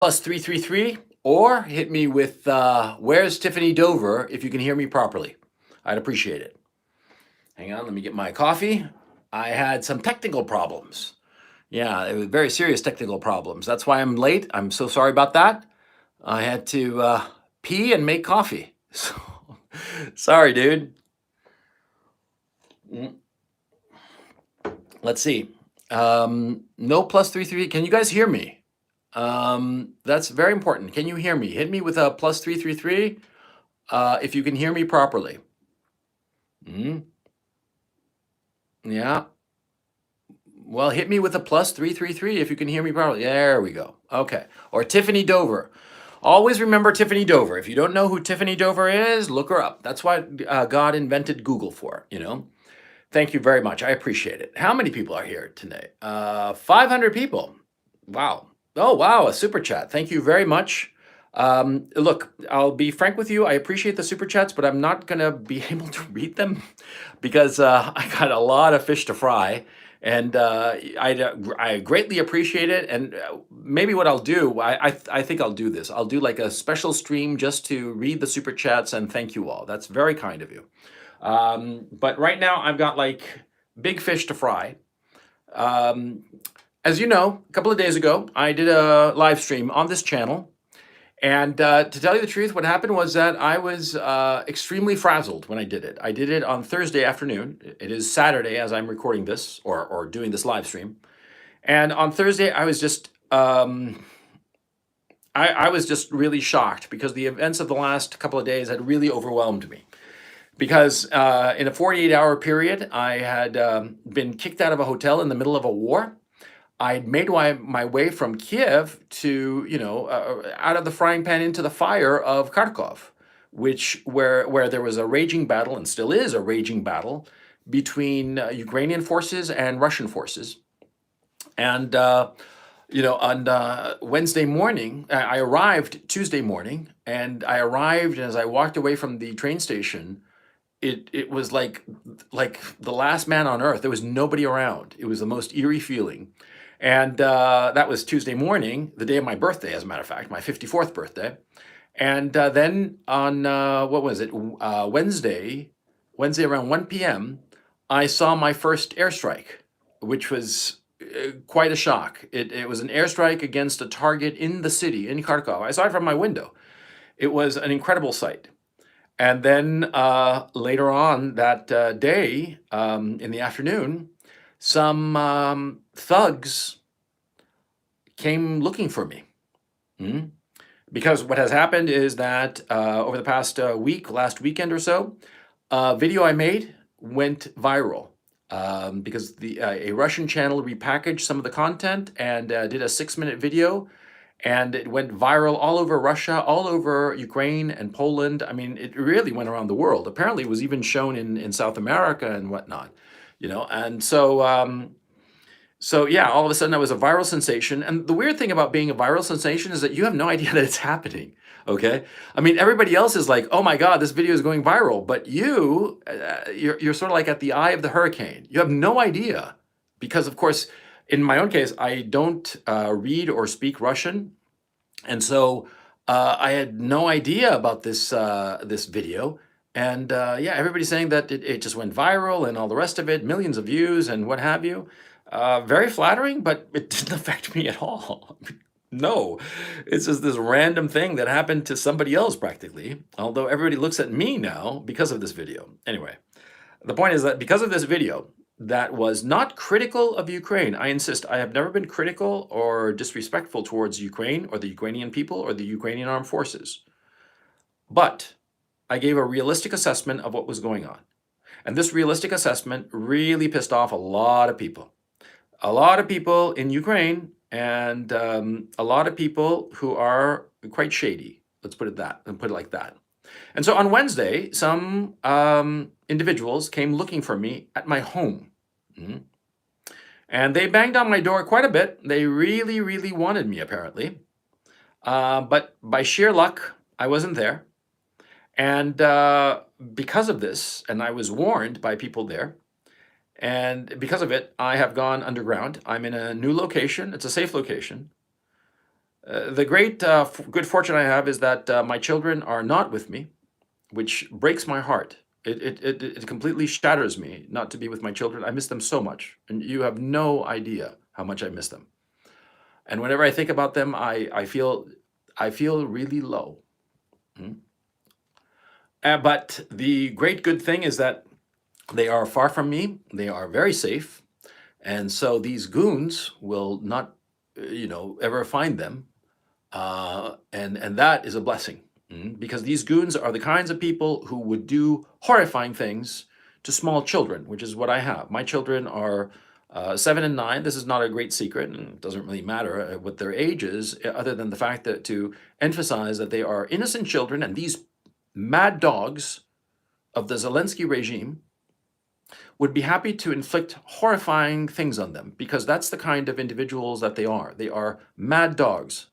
+333, or hit me with where's Tiffany Dover if you can hear me properly. I'd appreciate it. Hang on, let me get my coffee. I had some technical problems. Yeah, it was very serious technical problems. That's why I'm late. I'm so sorry about that. I had to pee and make coffee. So sorry, dude. Mm, Let's see. No +33. Can you guys hear me? That's very important. Can you hear me? Hit me with a +333 if you can hear me properly. Mm, yeah. Well, hit me with a +333 if you can hear me properly. There we go. Okay. Or Tiffany Dover. Always remember Tiffany Dover. If you don't know who Tiffany Dover is, look her up. That's what God invented Google for, you know? Thank you very much. I appreciate it. How many people are here today? 500 people. Wow. Oh, wow. A super chat. Thank you very much. Look, I'll be frank with you. I appreciate the super chats, but I'm not going to be able to read them because I got a lot of fish to fry. And I greatly appreciate it. And maybe what I'll do, I think I'll do this. I'll do like a special stream just to read the super chats and thank you all. That's very kind of you. But right now I've got like big fish to fry. As you know, a couple of days ago, I did a live stream on this channel. And to tell you the truth, what happened was that I was extremely frazzled when I did it. I did it on Thursday afternoon. It is Saturday as I'm recording this or doing this live stream. And on Thursday, I was just I was just really shocked because the events of the last couple of days had really overwhelmed me. Because in a 48-hour period, I had been kicked out of a hotel in the middle of a war. I'd made my way from Kiev to, out of the frying pan into the fire of Kharkov, where there was a raging battle and still is a raging battle between Ukrainian forces and Russian forces. And, on Wednesday morning, I arrived Tuesday morning, and I arrived, and as I walked away from the train station, it was like the last man on earth. There was nobody around. It was the most eerie feeling. And that was Tuesday morning, the day of my birthday, as a matter of fact, my 54th birthday. And then on, what was it, Wednesday around 1 p.m., I saw my first airstrike, which was quite a shock. It was an airstrike against a target in the city, in Kharkov. I saw it from my window. It was an incredible sight. And then later on that day, in the afternoon, some thugs came looking for me. Because what has happened is that over the past last weekend or so, a video I made went viral because a Russian channel repackaged some of the content and did a 6-minute video. And it went viral all over Russia, all over Ukraine and Poland. I mean, it really went around the world. Apparently, it was even shown in South America and whatnot, And so yeah, all of a sudden I was a viral sensation. And the weird thing about being a viral sensation is that you have no idea that it's happening. Okay, I mean, everybody else is like, "Oh my God, this video is going viral," but you're sort of like at the eye of the hurricane. You have no idea because, of course, in my own case, I don't read or speak Russian, and so I had no idea about this video. And yeah, everybody's saying that it just went viral and all the rest of it, millions of views and what have you. Very flattering, but it didn't affect me at all. No, it's just this random thing that happened to somebody else practically, although everybody looks at me now because of this video. Anyway, the point is that because of this video, that was not critical of Ukraine. I insist, I have never been critical or disrespectful towards Ukraine or the Ukrainian people or the Ukrainian armed forces. But I gave a realistic assessment of what was going on. And this realistic assessment really pissed off a lot of people. A lot of people in Ukraine and a lot of people who are quite shady. Let's put it like that. And so on Wednesday, some individuals came looking for me at my home. And they banged on my door quite a bit. They really, really wanted me, apparently. But by sheer luck, I wasn't there. And because of this, and I was warned by people there, and because of it, I have gone underground. I'm in a new location. It's a safe location. The great good fortune I have is that my children are not with me, which breaks my heart. It completely shatters me not to be with my children. I miss them so much, and you have no idea how much I miss them. And whenever I think about them, I feel really low. Mm. But the great good thing is that they are far from me. They are very safe, and so these goons will not, ever find them. And that is a blessing. Because these goons are the kinds of people who would do horrifying things to small children, which is what I have. My children are 7 and 9. This is not a great secret, and it doesn't really matter what their age is, other than the fact that to emphasize that they are innocent children, and these mad dogs of the Zelensky regime would be happy to inflict horrifying things on them, because that's the kind of individuals that they are. They are mad dogs.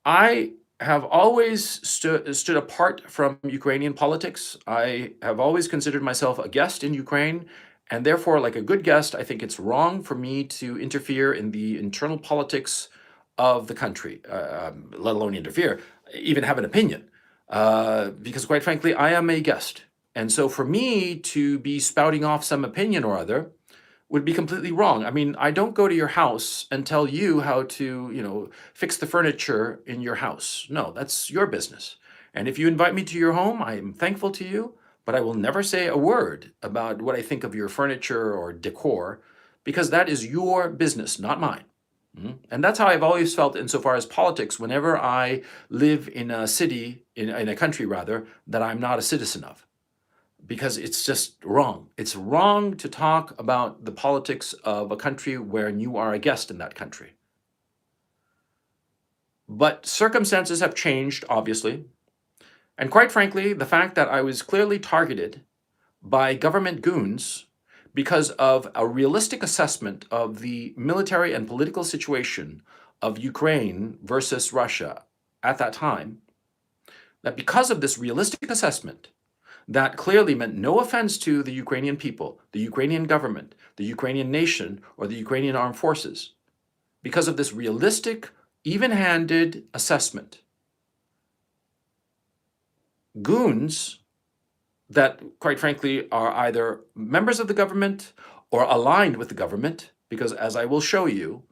I have always stood apart from Ukrainian politics. I have always considered myself a guest in Ukraine, and therefore, like a good guest, I think it's wrong for me to interfere in the internal politics of the country, let alone interfere, even have an opinion. Because quite frankly, I am a guest. And so for me to be spouting off some opinion or other would be completely wrong. I mean, I don't go to your house and tell you how to, fix the furniture in your house. No, that's your business. And if you invite me to your home, I am thankful to you, but I will never say a word about what I think of your furniture or decor, because that is your business, not mine. And that's how I've always felt insofar as politics, whenever I live in a city, in a country rather, that I'm not a citizen of. Because it's just wrong. It's wrong to talk about the politics of a country where you are a guest in that country. But circumstances have changed, obviously. And quite frankly, the fact that I was clearly targeted by government goons because of a realistic assessment of the military and political situation of Ukraine versus Russia at that time, that because of this realistic assessment, that clearly meant no offense to the Ukrainian people, the Ukrainian government, the Ukrainian nation, or the Ukrainian armed forces. Because of this realistic, even-handed assessment, goons that, quite frankly, are either members of the government or aligned with the government, because as I will show you,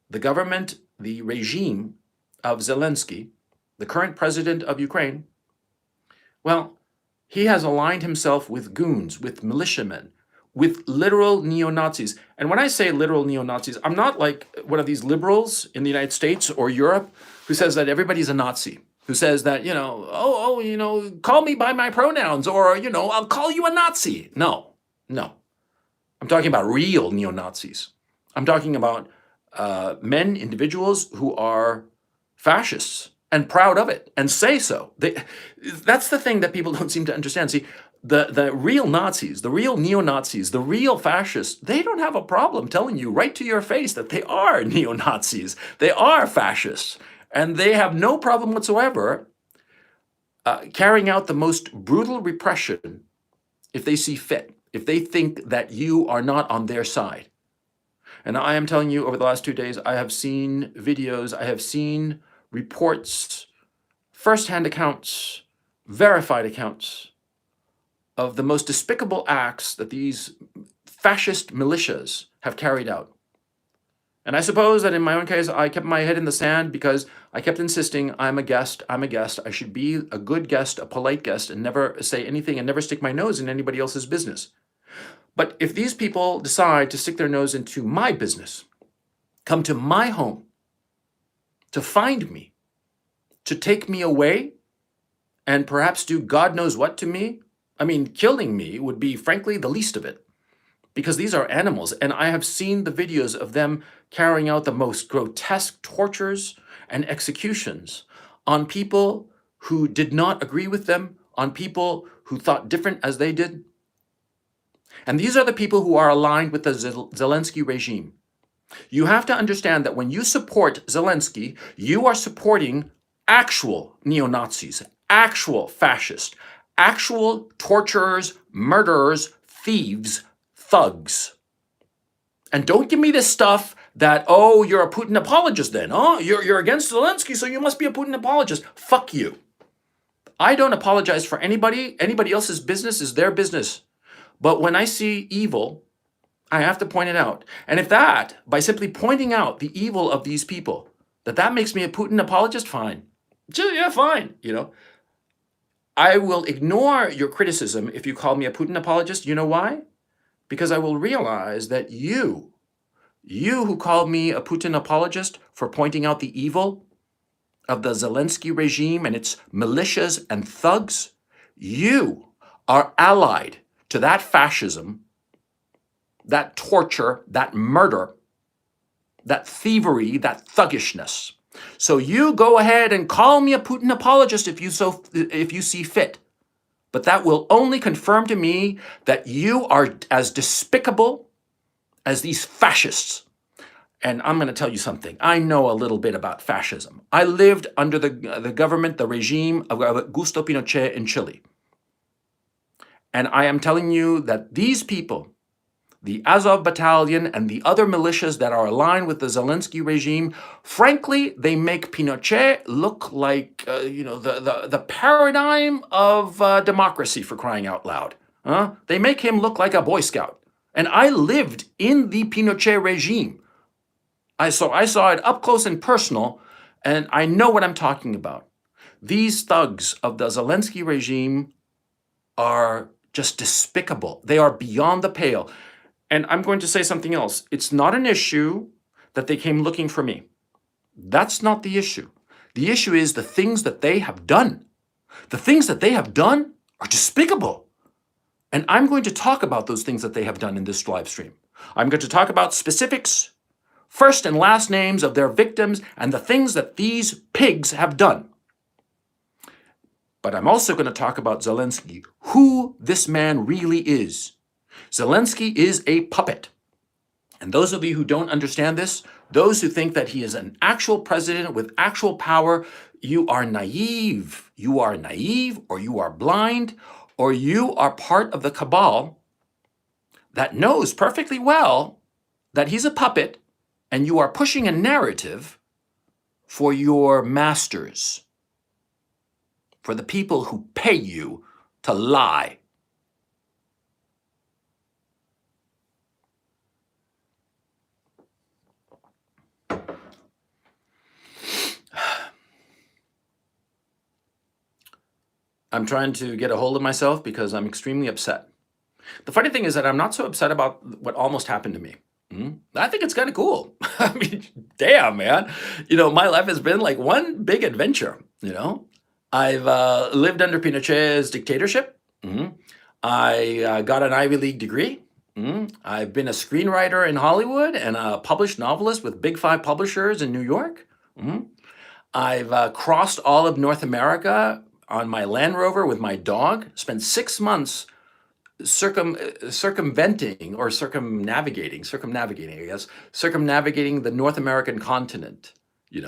the government, the regime of Zelensky, the current president of Ukraine, well, he has aligned himself with goons, with militiamen, with literal neo-Nazis. And when I say literal neo-Nazis, I'm not like one of these liberals in the United States or Europe who says that everybody's a Nazi, who says that, call me by my pronouns, or, I'll call you a Nazi. No. I'm talking about real neo-Nazis. I'm talking about men, individuals who are fascists, and proud of it, and say so. That's the thing that people don't seem to understand. See, the real Nazis, the real neo-Nazis, the real fascists, they don't have a problem telling you right to your face that they are neo-Nazis, they are fascists, and they have no problem whatsoever carrying out the most brutal repression if they see fit, if they think that you are not on their side. And I am telling you, over the last 2 days, I have seen videos, I have seen reports, first-hand accounts, verified accounts of the most despicable acts that these fascist militias have carried out. And I suppose that in my own case, I kept my head in the sand because I kept insisting, I'm a guest, I should be a good guest, a polite guest, and never say anything and never stick my nose in anybody else's business. But if these people decide to stick their nose into my business, come to my home, to find me, to take me away, and perhaps do God knows what to me. I mean, killing me would be, frankly, the least of it, because these are animals, and I have seen the videos of them carrying out the most grotesque tortures and executions on people who did not agree with them, on people who thought different as they did. And these are the people who are aligned with the Zelensky regime. You have to understand that when you support Zelensky, you are supporting actual neo-Nazis, actual fascists, actual torturers, murderers, thieves, thugs. And don't give me this stuff that, oh, you're a Putin apologist then. Oh, you're against Zelensky, so you must be a Putin apologist. Fuck you. I don't apologize for anybody. Anybody else's business is their business. But when I see evil, I have to point it out. And if that, by simply pointing out the evil of these people, that makes me a Putin apologist, fine. Yeah, fine. I will ignore your criticism if you call me a Putin apologist. You know why? Because I will realize that you who called me a Putin apologist for pointing out the evil of the Zelensky regime and its militias and thugs, you are allied to that fascism, that torture, that murder, that thievery, that thuggishness. So you go ahead and call me a Putin apologist if you see fit. But that will only confirm to me that you are as despicable as these fascists. And I'm going to tell you something. I know a little bit about fascism. I lived under the government, the regime of Augusto Pinochet in Chile. And I am telling you that these people, the Azov Battalion and the other militias that are aligned with the Zelensky regime, frankly, they make Pinochet look like, the paradigm of democracy, for crying out loud. They make him look like a Boy Scout. And I lived in the Pinochet regime. I saw it up close and personal, and I know what I'm talking about. These thugs of the Zelensky regime are just despicable. They are beyond the pale. And I'm going to say something else. It's not an issue that they came looking for me. That's not the issue. The issue is the things that they have done. The things that they have done are despicable. And I'm going to talk about those things that they have done in this live stream. I'm going to talk about specifics, first and last names of their victims, and the things that these pigs have done. But I'm also going to talk about Zelensky, who this man really is. Zelensky is a puppet. And those of you who don't understand this, those who think that he is an actual president with actual power, you are naive. You are naive, or you are blind, or you are part of the cabal that knows perfectly well that he's a puppet, and you are pushing a narrative for your masters, for the people who pay you to lie. I'm trying to get a hold of myself because I'm extremely upset. The funny thing is that I'm not so upset about what almost happened to me. I think it's kind of cool. I mean, damn, man. My life has been like one big adventure. I've lived under Pinochet's dictatorship. I got an Ivy League degree. I've been a screenwriter in Hollywood and a published novelist with Big Five publishers in New York. I've crossed all of North America on my Land Rover with my dog, spent 6 months circumnavigating the North American continent,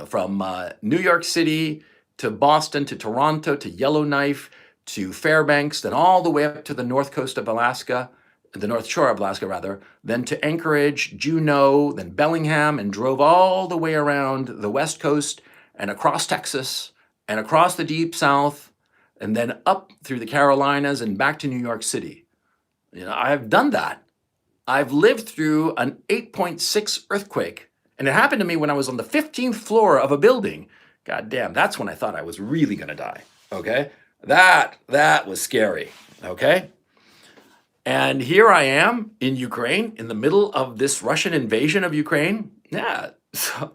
from New York City to Boston to Toronto to Yellowknife to Fairbanks, then all the way up to the north coast of Alaska, the North Shore of Alaska rather, then to Anchorage, Juneau, then Bellingham, and drove all the way around the West Coast and across Texas and across the Deep South, and then up through the Carolinas and back to New York City. I've done that. I've lived through an 8.6 earthquake, and it happened to me when I was on the 15th floor of a building. God damn, that's when I thought I was really gonna die, okay? That was scary, okay? And here I am in Ukraine, in the middle of this Russian invasion of Ukraine. Yeah, so,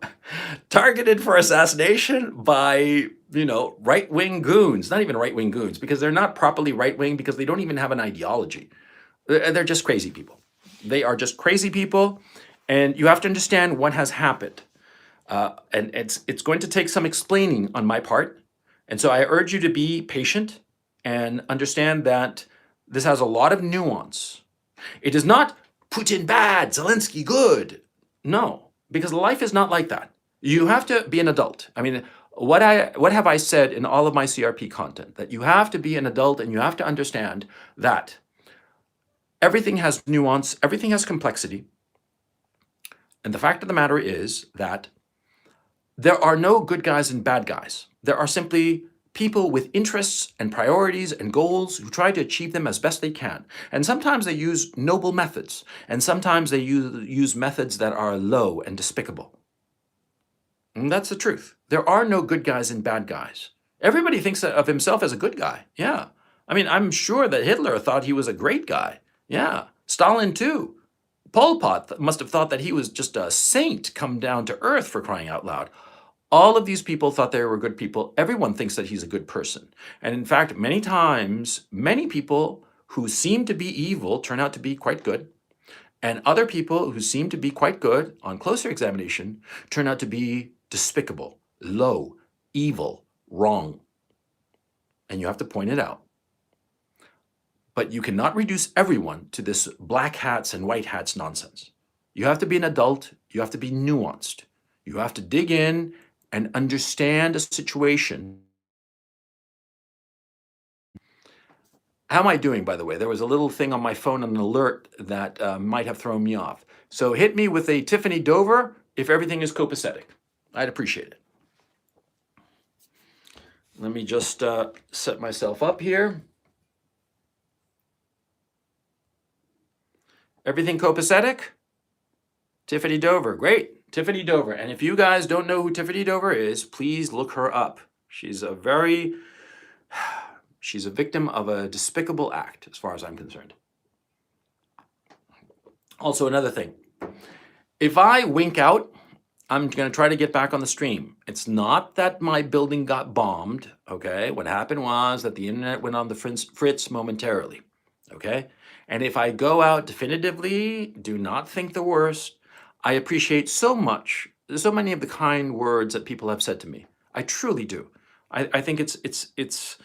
targeted for assassination by, right-wing goons. Not even right-wing goons, because they're not properly right-wing, because they don't even have an ideology. They're just crazy people. They are just crazy people, and you have to understand what has happened. And it's going to take some explaining on my part. And so I urge you to be patient and understand that this has a lot of nuance. It is not Putin bad, Zelensky good. No, because life is not like that. You have to be an adult. I mean, what have I said in all of my CRP content? That you have to be an adult and you have to understand that everything has nuance, everything has complexity. And the fact of the matter is that there are no good guys and bad guys. There are simply people with interests and priorities and goals who try to achieve them as best they can. And sometimes they use noble methods, and sometimes they use methods that are low and despicable. And that's the truth. There are no good guys and bad guys. Everybody thinks of himself as a good guy. Yeah. I mean, I'm sure that Hitler thought he was a great guy. Yeah. Stalin too. Pol Pot must have thought that he was just a saint come down to earth, for crying out loud. All of these people thought they were good people. Everyone thinks that he's a good person. And in fact, many times, many people who seem to be evil turn out to be quite good. And other people who seem to be quite good on closer examination turn out to be despicable, low, evil, wrong. And you have to point it out. But you cannot reduce everyone to this black hats and white hats nonsense. You have to be an adult. You have to be nuanced. You have to dig in and understand a situation. How am I doing, by the way? There was a little thing on my phone, an alert that might have thrown me off. So hit me with a Tiffany Dover if everything is copacetic. I'd appreciate it. Let me just set myself up here. Everything copacetic? Tiffany Dover, great. Tiffany Dover. And if you guys don't know who Tiffany Dover is, please look her up. She's a victim of a despicable act, as far as I'm concerned. Also, another thing. If I wink out, I'm going to try to get back on the stream. It's not that my building got bombed, okay? What happened was that the internet went on the fritz momentarily, okay? And if I go out definitively, do not think the worst. I appreciate so many of the kind words that people have said to me. I truly do. I think it's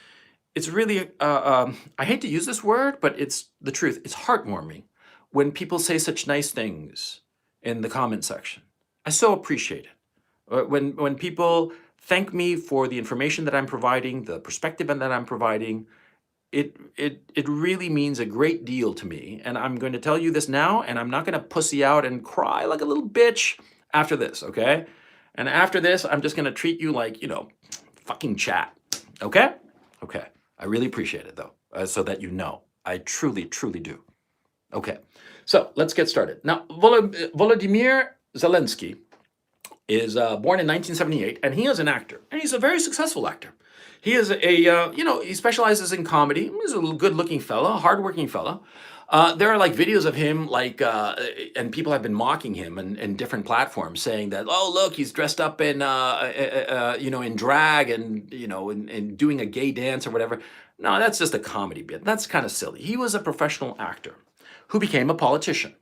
really, I hate to use this word, but it's the truth. It's heartwarming when people say such nice things in the comment section. I so appreciate it. When people thank me for the information that I'm providing, the perspective that I'm providing, it really means a great deal to me. And I'm going to tell you this now, and I'm not going to pussy out and cry like a little bitch after this, okay? And after this, I'm just going to treat you like, fucking chat, okay? Okay. I really appreciate it, though, so that you know. I truly, truly do. Okay. So let's get started. Now, Volodymyr Zelensky is born in 1978, and he is an actor, and he's a very successful actor. He is he specializes in comedy. He's a good-looking fella, hard-working fella. There are videos of him, and people have been mocking him in different platforms, saying that, oh, look, he's dressed up in, in drag and doing a gay dance or whatever. No, that's just a comedy bit. That's kind of silly. He was a professional actor who became a politician.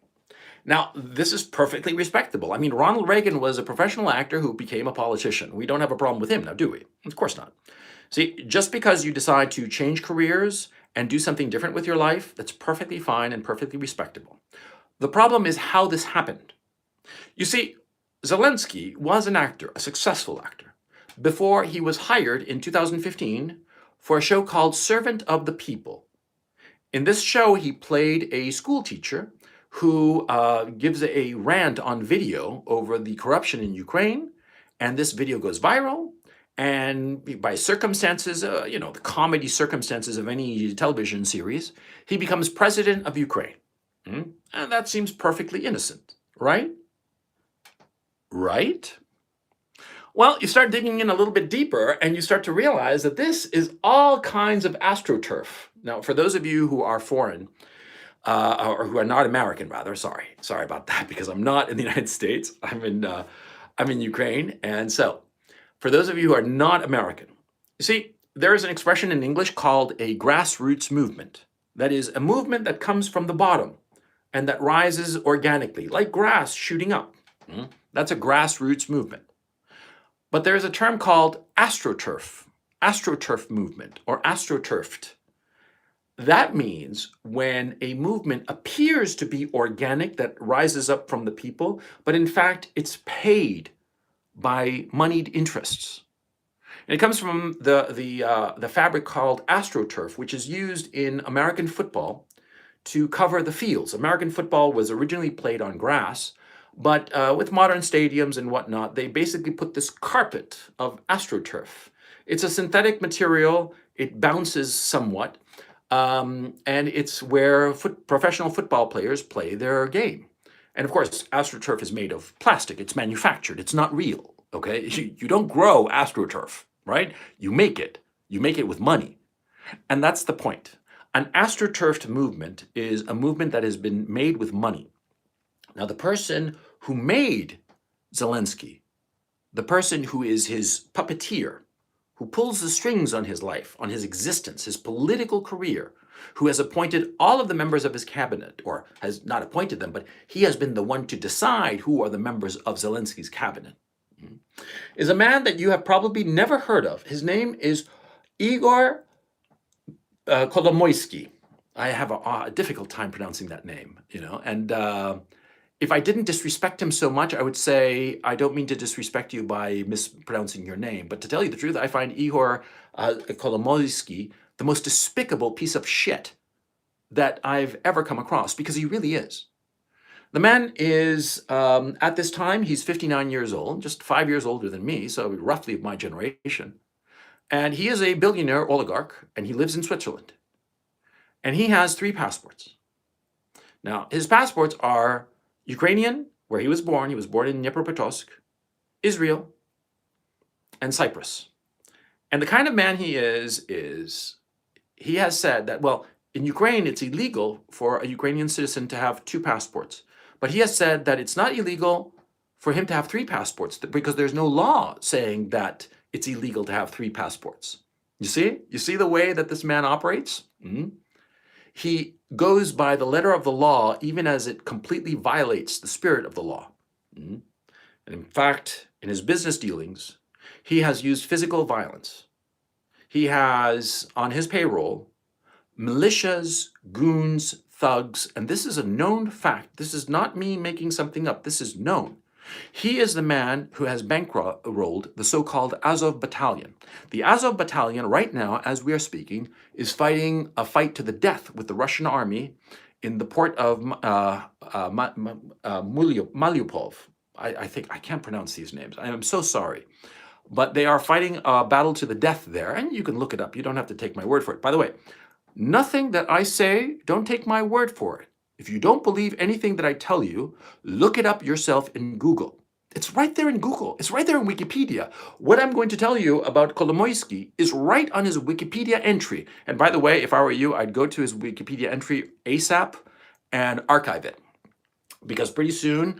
Now, this is perfectly respectable. I mean, Ronald Reagan was a professional actor who became a politician. We don't have a problem with him now, do we? Of course not. See, just because you decide to change careers and do something different with your life, that's perfectly fine and perfectly respectable. The problem is how this happened. You see, Zelensky was an actor, a successful actor, before he was hired in 2015 for a show called Servant of the People. In this show, he played a school teacher who gives a rant on video over the corruption in Ukraine, and this video goes viral. And by circumstances, the comedy circumstances of any television series, he becomes president of Ukraine. And that seems perfectly innocent, right? Right? Well, you start digging in a little bit deeper, and you start to realize that this is all kinds of astroturf. Now, for those of you who are foreign, or who are not American, rather, sorry about that, because I'm not in the United States. I'm in Ukraine, and so. For those of you who are not American, you see, there is an expression in English called a grassroots movement. That is a movement that comes from the bottom and that rises organically, like grass shooting up. That's a grassroots movement. But there is a term called astroturf movement, or astroturfed. That means when a movement appears to be organic, that rises up from the people, but in fact, it's paid by moneyed interests. And it comes from the fabric called astroturf, which is used in American football to cover the fields. American football was originally played on grass, But with modern stadiums and whatnot, they basically put this carpet of AstroTurf. It's a synthetic material. It bounces somewhat. And it's where professional football players play their game. And of course, AstroTurf is made of plastic. It's manufactured. It's not real, okay? You don't grow AstroTurf, right? You make it. You make it with money. And that's the point. An AstroTurfed movement is a movement that has been made with money. Now, the person who made Zelensky, the person who is his puppeteer, who pulls the strings on his life, on his existence, his political career, who has appointed all of the members of his cabinet, or has not appointed them, but he has been the one to decide who are the members of Zelensky's cabinet, is a man that you have probably never heard of. His name is Igor Kolomoisky. I have a difficult time pronouncing that name, and if I didn't disrespect him so much, I would say, I don't mean to disrespect you by mispronouncing your name, but to tell you the truth, I find Igor Kolomoisky the most despicable piece of shit that I've ever come across, because he really is. The man is, at this time, he's 59 years old, just 5 years older than me, so roughly of my generation. And he is a billionaire oligarch, and he lives in Switzerland. And he has 3 passports. Now, his passports are Ukrainian, where he was born in Dnipropetrovsk, Israel, and Cyprus. And the kind of man he is he has said that, well, in Ukraine, it's illegal for a Ukrainian citizen to have 2 passports. But he has said that it's not illegal for him to have 3 passports, because there's no law saying that it's illegal to have 3 passports. You see? You see the way that this man operates? He goes by the letter of the law, even as it completely violates the spirit of the law. And in fact, in his business dealings, he has used physical violence. He has, on his payroll, militias, goons, thugs, and this is a known fact. This is not me making something up. This is known. He is the man who has bankrolled the so-called Azov Battalion. The Azov Battalion, right now, as we are speaking, is fighting a fight to the death with the Russian army in the port of Mariupol. I think, I can't pronounce these names. I am so sorry. But they are fighting a battle to the death there, and you can look it up. You don't have to take my word for it. By the way, nothing that I say, don't take my word for it. If you don't believe anything that I tell you, look it up yourself in Google. It's right there in Google. It's right there in Wikipedia. What I'm going to tell you about Kolomoisky is right on his Wikipedia entry. And by the way, if I were you, I'd go to his Wikipedia entry ASAP and archive it. Because pretty soon,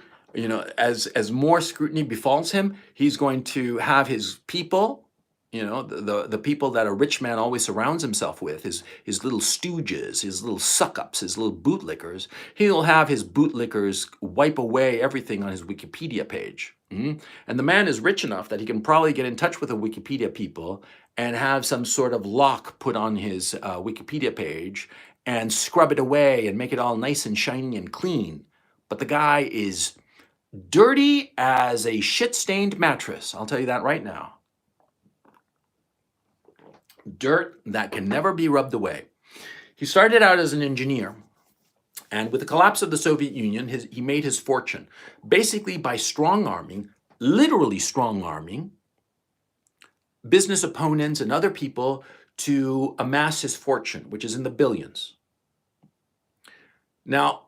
as more scrutiny befalls him, he's going to have his people, the people that a rich man always surrounds himself with, his little stooges, his little suck-ups, his little bootlickers. He'll have his bootlickers wipe away everything on his Wikipedia page. And the man is rich enough that he can probably get in touch with the Wikipedia people and have some sort of lock put on his Wikipedia page and scrub it away and make it all nice and shiny and clean. But the guy is dirty as a shit-stained mattress. I'll tell you that right now. Dirt that can never be rubbed away. He started out as an engineer, and with the collapse of the Soviet Union, he made his fortune, basically by strong-arming, literally strong-arming, business opponents and other people to amass his fortune, which is in the billions. Now,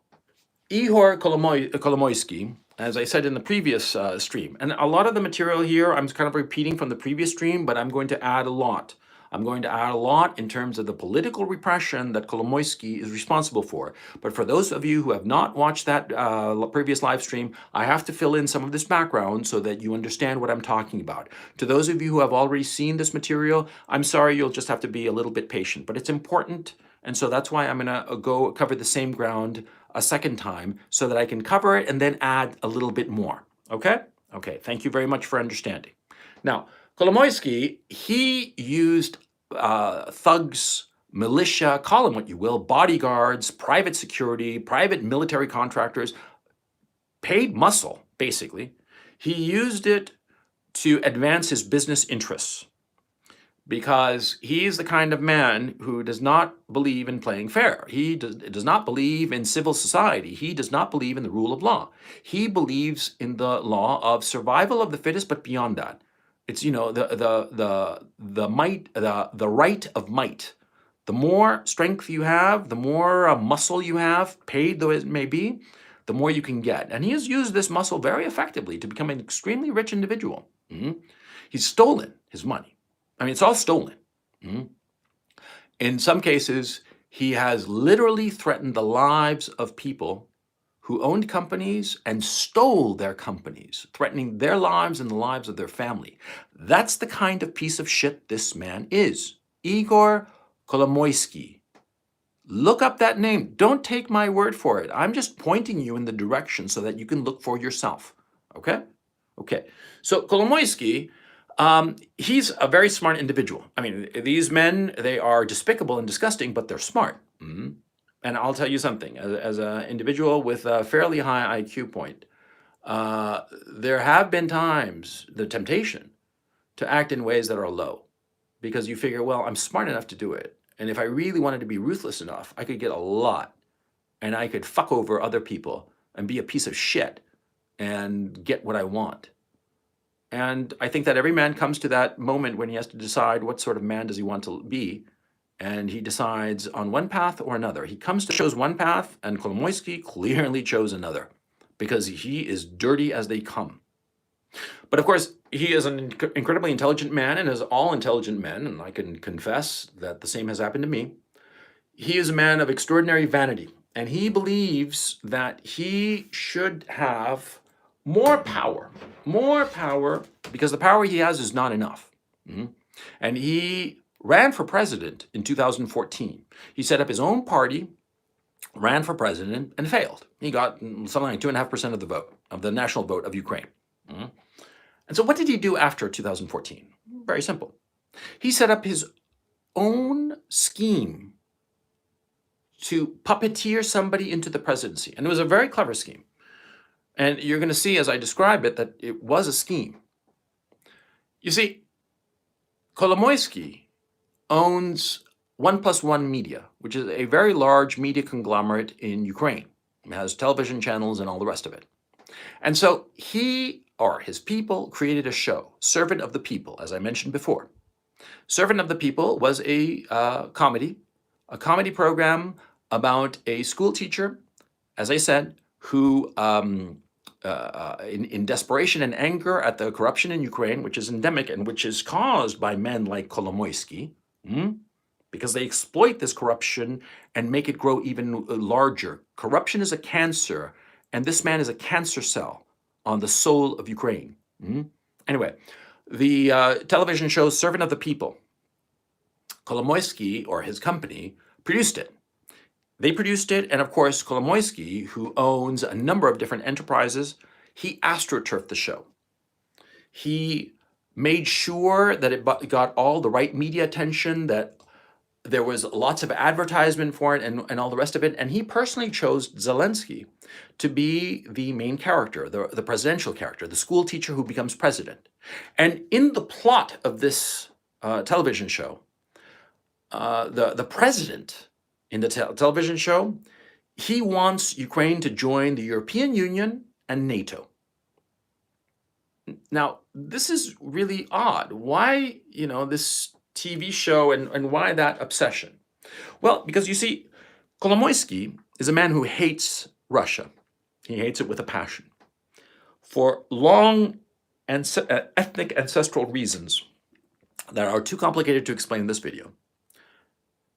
Ihor Kolomoisky, as I said in the previous stream, and a lot of the material here I'm kind of repeating from the previous stream, but I'm going to add a lot. I'm going to add a lot in terms of the political repression that Kolomoisky is responsible for. But for those of you who have not watched that previous live stream, I have to fill in some of this background so that you understand what I'm talking about. To those of you who have already seen this material, I'm sorry, you'll just have to be a little bit patient. But it's important, and so that's why I'm going to go cover the same ground a second time so that I can cover it and then add a little bit more. Okay? Okay, thank you very much for understanding. Now, Kolomoisky, he used thugs, militia, call them what you will, bodyguards, private security, private military contractors, paid muscle, basically. He used it to advance his business interests. because he's the kind of man who does not believe in playing fair. He does not believe in civil society. He does not believe in the rule of law. He believes in the law of survival of the fittest, but beyond that, it's, you know, the might, the right of might. The more strength you have, the more muscle you have, paid though it may be, the more you can get. And he has used this muscle very effectively to become an extremely rich individual. He's stolen his money. I mean, it's all stolen. In some cases, he has literally threatened the lives of people who owned companies and stole their companies, threatening their lives and the lives of their family. That's the kind of piece of shit this man is. Igor Kolomoisky. Look up that name. Don't take my word for it. I'm just pointing you in the direction so that you can look for yourself. Okay? Okay. So Kolomoisky, he's a very smart individual. I mean, these men, they are despicable and disgusting, but they're smart. And I'll tell you something, as an individual with a fairly high IQ point, there have been times, the temptation to act in ways that are low, because you figure, well, I'm smart enough to do it. And if I really wanted to be ruthless enough, I could get a lot, and I could fuck over other people and be a piece of shit and get what I want. And I think that every man comes to that moment when he has to decide what sort of man does he want to be, and he decides on one path or another. He chose one path, and Kolomoisky clearly chose another, because he is dirty as they come. But of course, he is an incredibly intelligent man, and as all intelligent men, and I can confess that the same has happened to me, he is a man of extraordinary vanity, and he believes that he should have more power, because the power he has is not enough. And he ran for president in 2014. He set up his own party, ran for president, and failed. He got something like 2.5% of the vote, of the national vote of Ukraine. And so what did he do after 2014? Very simple. He set up his own scheme to puppeteer somebody into the presidency. And it was a very clever scheme. And you're going to see as I describe it that it was a scheme. You see, Kolomoisky owns 1+1 Media, which is a very large media conglomerate in Ukraine. It has television channels and all the rest of it. And so he, or his people, created a show, Servant of the People, as I mentioned before. Servant of the People was a comedy program about a school teacher, as I said, who, in desperation and anger at the corruption in Ukraine, which is endemic and which is caused by men like Kolomoisky, because they exploit this corruption and make it grow even larger. Corruption is a cancer, and this man is a cancer cell on the soul of Ukraine. Anyway, the television show Servant of the People, Kolomoisky, or his company, produced it. They produced it, and of course, Kolomoisky, who owns a number of different enterprises, he astroturfed the show. He made sure that it got all the right media attention, that there was lots of advertisement for it and all the rest of it. And he personally chose Zelensky to be the main character, the presidential character, the school teacher who becomes president. And in the plot of this television show, the president in the television show, he wants Ukraine to join the European Union and NATO. Now, this is really odd. Why, this TV show and why that obsession? Well, because you see, Kolomoisky is a man who hates Russia. He hates it with a passion. For long ethnic ancestral reasons that are too complicated to explain in this video,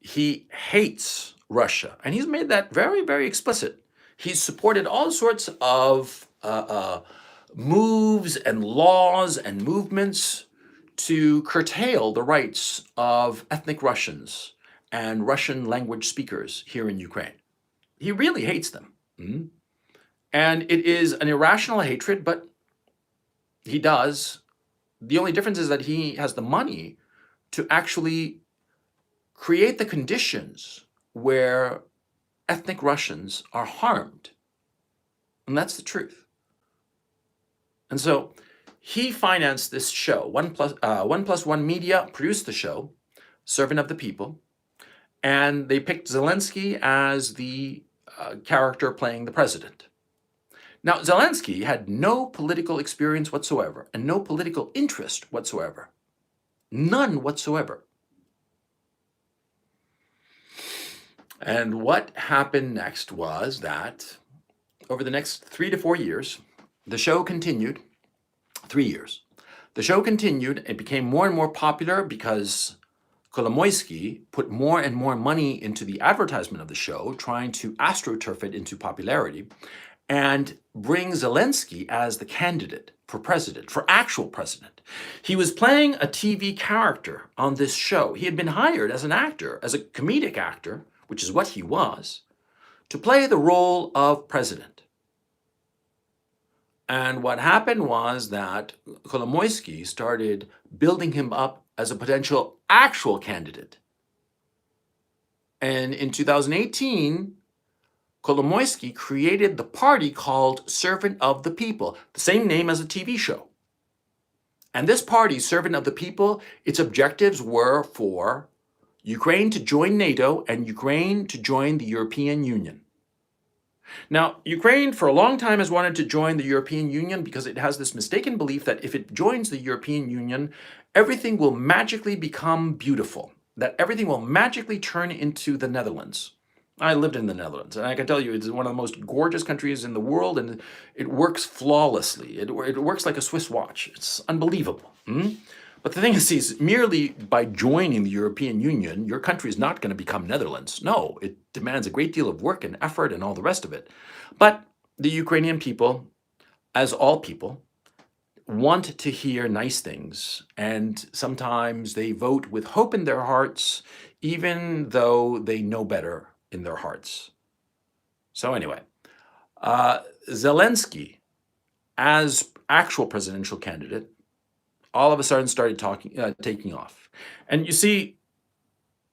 he hates Russia, and he's made that very, very explicit. He's supported all sorts of moves and laws and movements to curtail the rights of ethnic Russians and Russian language speakers here in Ukraine. He really hates them. And it is an irrational hatred, but he does. The only difference is that he has the money to actually create the conditions where ethnic Russians are harmed. And that's the truth. And so He financed this show. One Plus One Media produced the show, Servant of the People, and they picked Zelensky as the character playing the president. Now, Zelensky had no political experience whatsoever and no political interest whatsoever. None whatsoever. And what happened next was that over the next 3 to 4 years, the show continued. 3 years. The show continued. It became more and more popular because Kolomoisky put more and more money into the advertisement of the show, trying to astroturf it into popularity and bring Zelensky as the candidate for president, for actual president. He was playing a TV character on this show. He had been hired as an actor, as a comedic actor, which is what he was, to play the role of president. And what happened was that Kolomoisky started building him up as a potential actual candidate. And in 2018, Kolomoisky created the party called Servant of the People, the same name as a TV show. And this party, Servant of the People, its objectives were for Ukraine to join NATO and Ukraine to join the European Union. Now, Ukraine for a long time has wanted to join the European Union because it has this mistaken belief that if it joins the European Union, everything will magically become beautiful, that everything will magically turn into the Netherlands. I lived in the Netherlands, and I can tell you it's one of the most gorgeous countries in the world, and it works flawlessly. It works like a Swiss watch. It's unbelievable. But the thing is, merely by joining the European Union, your country is not going to become Netherlands. No, it demands a great deal of work and effort and all the rest of it. But the Ukrainian people, as all people, want to hear nice things, and sometimes they vote with hope in their hearts, even though they know better in their hearts. So anyway, Zelensky, as actual presidential candidate, all of a sudden started taking off. And you see,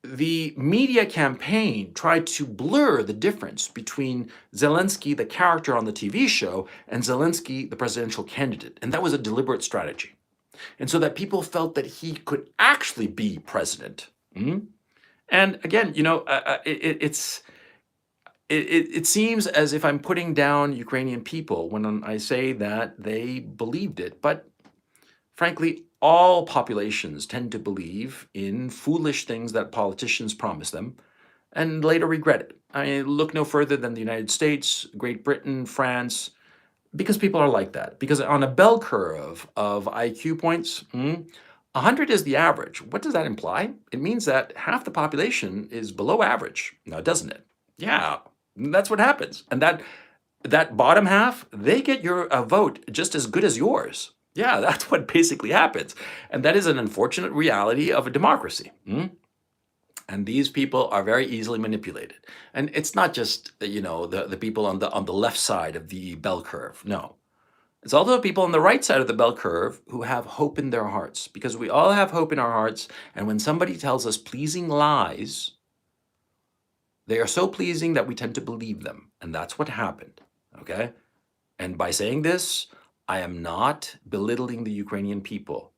the media campaign tried to blur the difference between Zelensky, the character on the TV show, and Zelensky, the presidential candidate. And that was a deliberate strategy. And so that people felt that he could actually be president. And again, you know, it seems as if I'm putting down Ukrainian people when I say that they believed it. But frankly, all populations tend to believe in foolish things that politicians promise them and later regret it. I mean, look no further than the United States, Great Britain, France, because people are like that. Because on a bell curve of IQ points, 100 is the average. What does that imply? It means that half the population is below average. Now, doesn't it? Yeah, that's what happens. And that bottom half, they get your vote just as good as yours. Yeah, that's what basically happens. And that is an unfortunate reality of a democracy. And these people are very easily manipulated. And it's not just, you know, the people on the left side of the bell curve. No. It's also the people on the right side of the bell curve who have hope in their hearts, because we all have hope in our hearts. And when somebody tells us pleasing lies, they are so pleasing that we tend to believe them. And that's what happened. Okay? And by saying this, I am not belittling the Ukrainian people,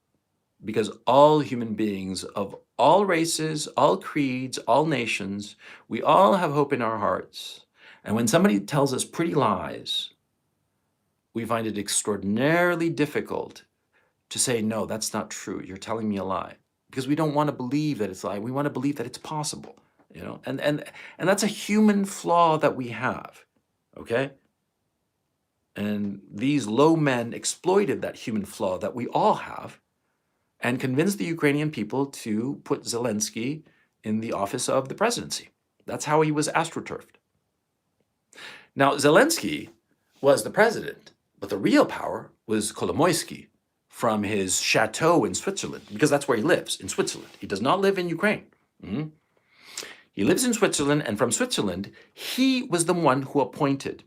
because all human beings of all races, all creeds, all nations, we all have hope in our hearts. And when somebody tells us pretty lies, we find it extraordinarily difficult to say, no, that's not true. You're telling me a lie. Because we don't want to believe that it's a lie. We want to believe that it's possible, you know? And that's a human flaw that we have, okay? And these low men exploited that human flaw that we all have and convinced the Ukrainian people to put Zelensky in the office of the presidency. That's how he was astroturfed. Now, Zelensky was the president, but the real power was Kolomoisky from his chateau in Switzerland, because that's where he lives, in Switzerland. He does not live in Ukraine. He lives in Switzerland, and from Switzerland, he was the one who appointed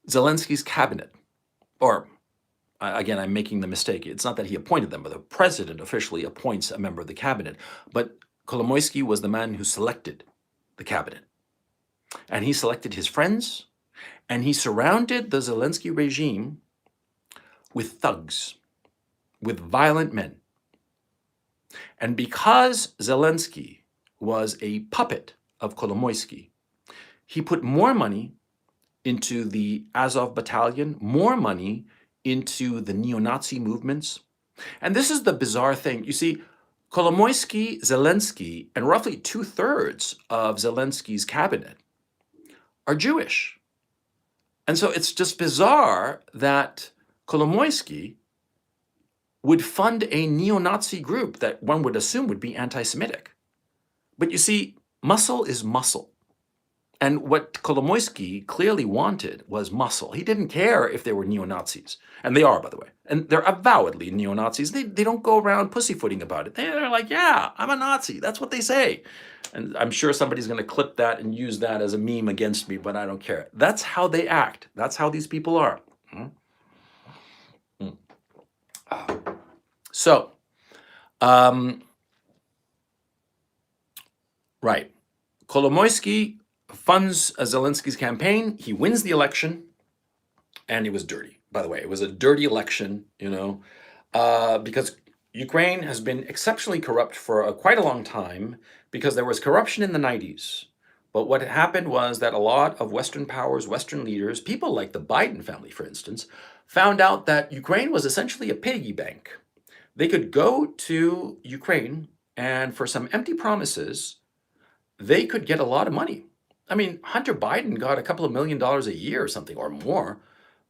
Zelensky's cabinet. Or, again, I'm making the mistake. It's not that he appointed them, but the president officially appoints a member of the cabinet. But Kolomoisky was the man who selected the cabinet. And he selected his friends, and he surrounded the Zelensky regime with thugs, with violent men. And because Zelensky was a puppet of Kolomoisky, he put more money into the Azov battalion, more money into the neo-Nazi movements. And this is the bizarre thing. You see, Kolomoisky, Zelensky, and roughly 2/3 of Zelensky's cabinet are Jewish. And so it's just bizarre that Kolomoisky would fund a neo-Nazi group that one would assume would be anti-Semitic. But you see, muscle is muscle. And what Kolomoisky clearly wanted was muscle. He didn't care if they were neo-Nazis. And they are, by the way. And they're avowedly neo-Nazis. They don't go around pussyfooting about it. They're like, yeah, I'm a Nazi. That's what they say. And I'm sure somebody's going to clip that and use that as a meme against me, but I don't care. That's how they act. That's how these people are. So, right. Kolomoisky funds Zelensky's campaign. He wins the election, and it was dirty. By the way, it was a dirty election, because Ukraine has been exceptionally corrupt for quite a long time, because there was corruption in the 90s. But what happened was that a lot of Western powers, Western leaders, people like the Biden family, for instance, found out that Ukraine was essentially a piggy bank. They could go to Ukraine, and for some empty promises, they could get a lot of money. I mean, Hunter Biden got a couple of $1 million a year or something, or more,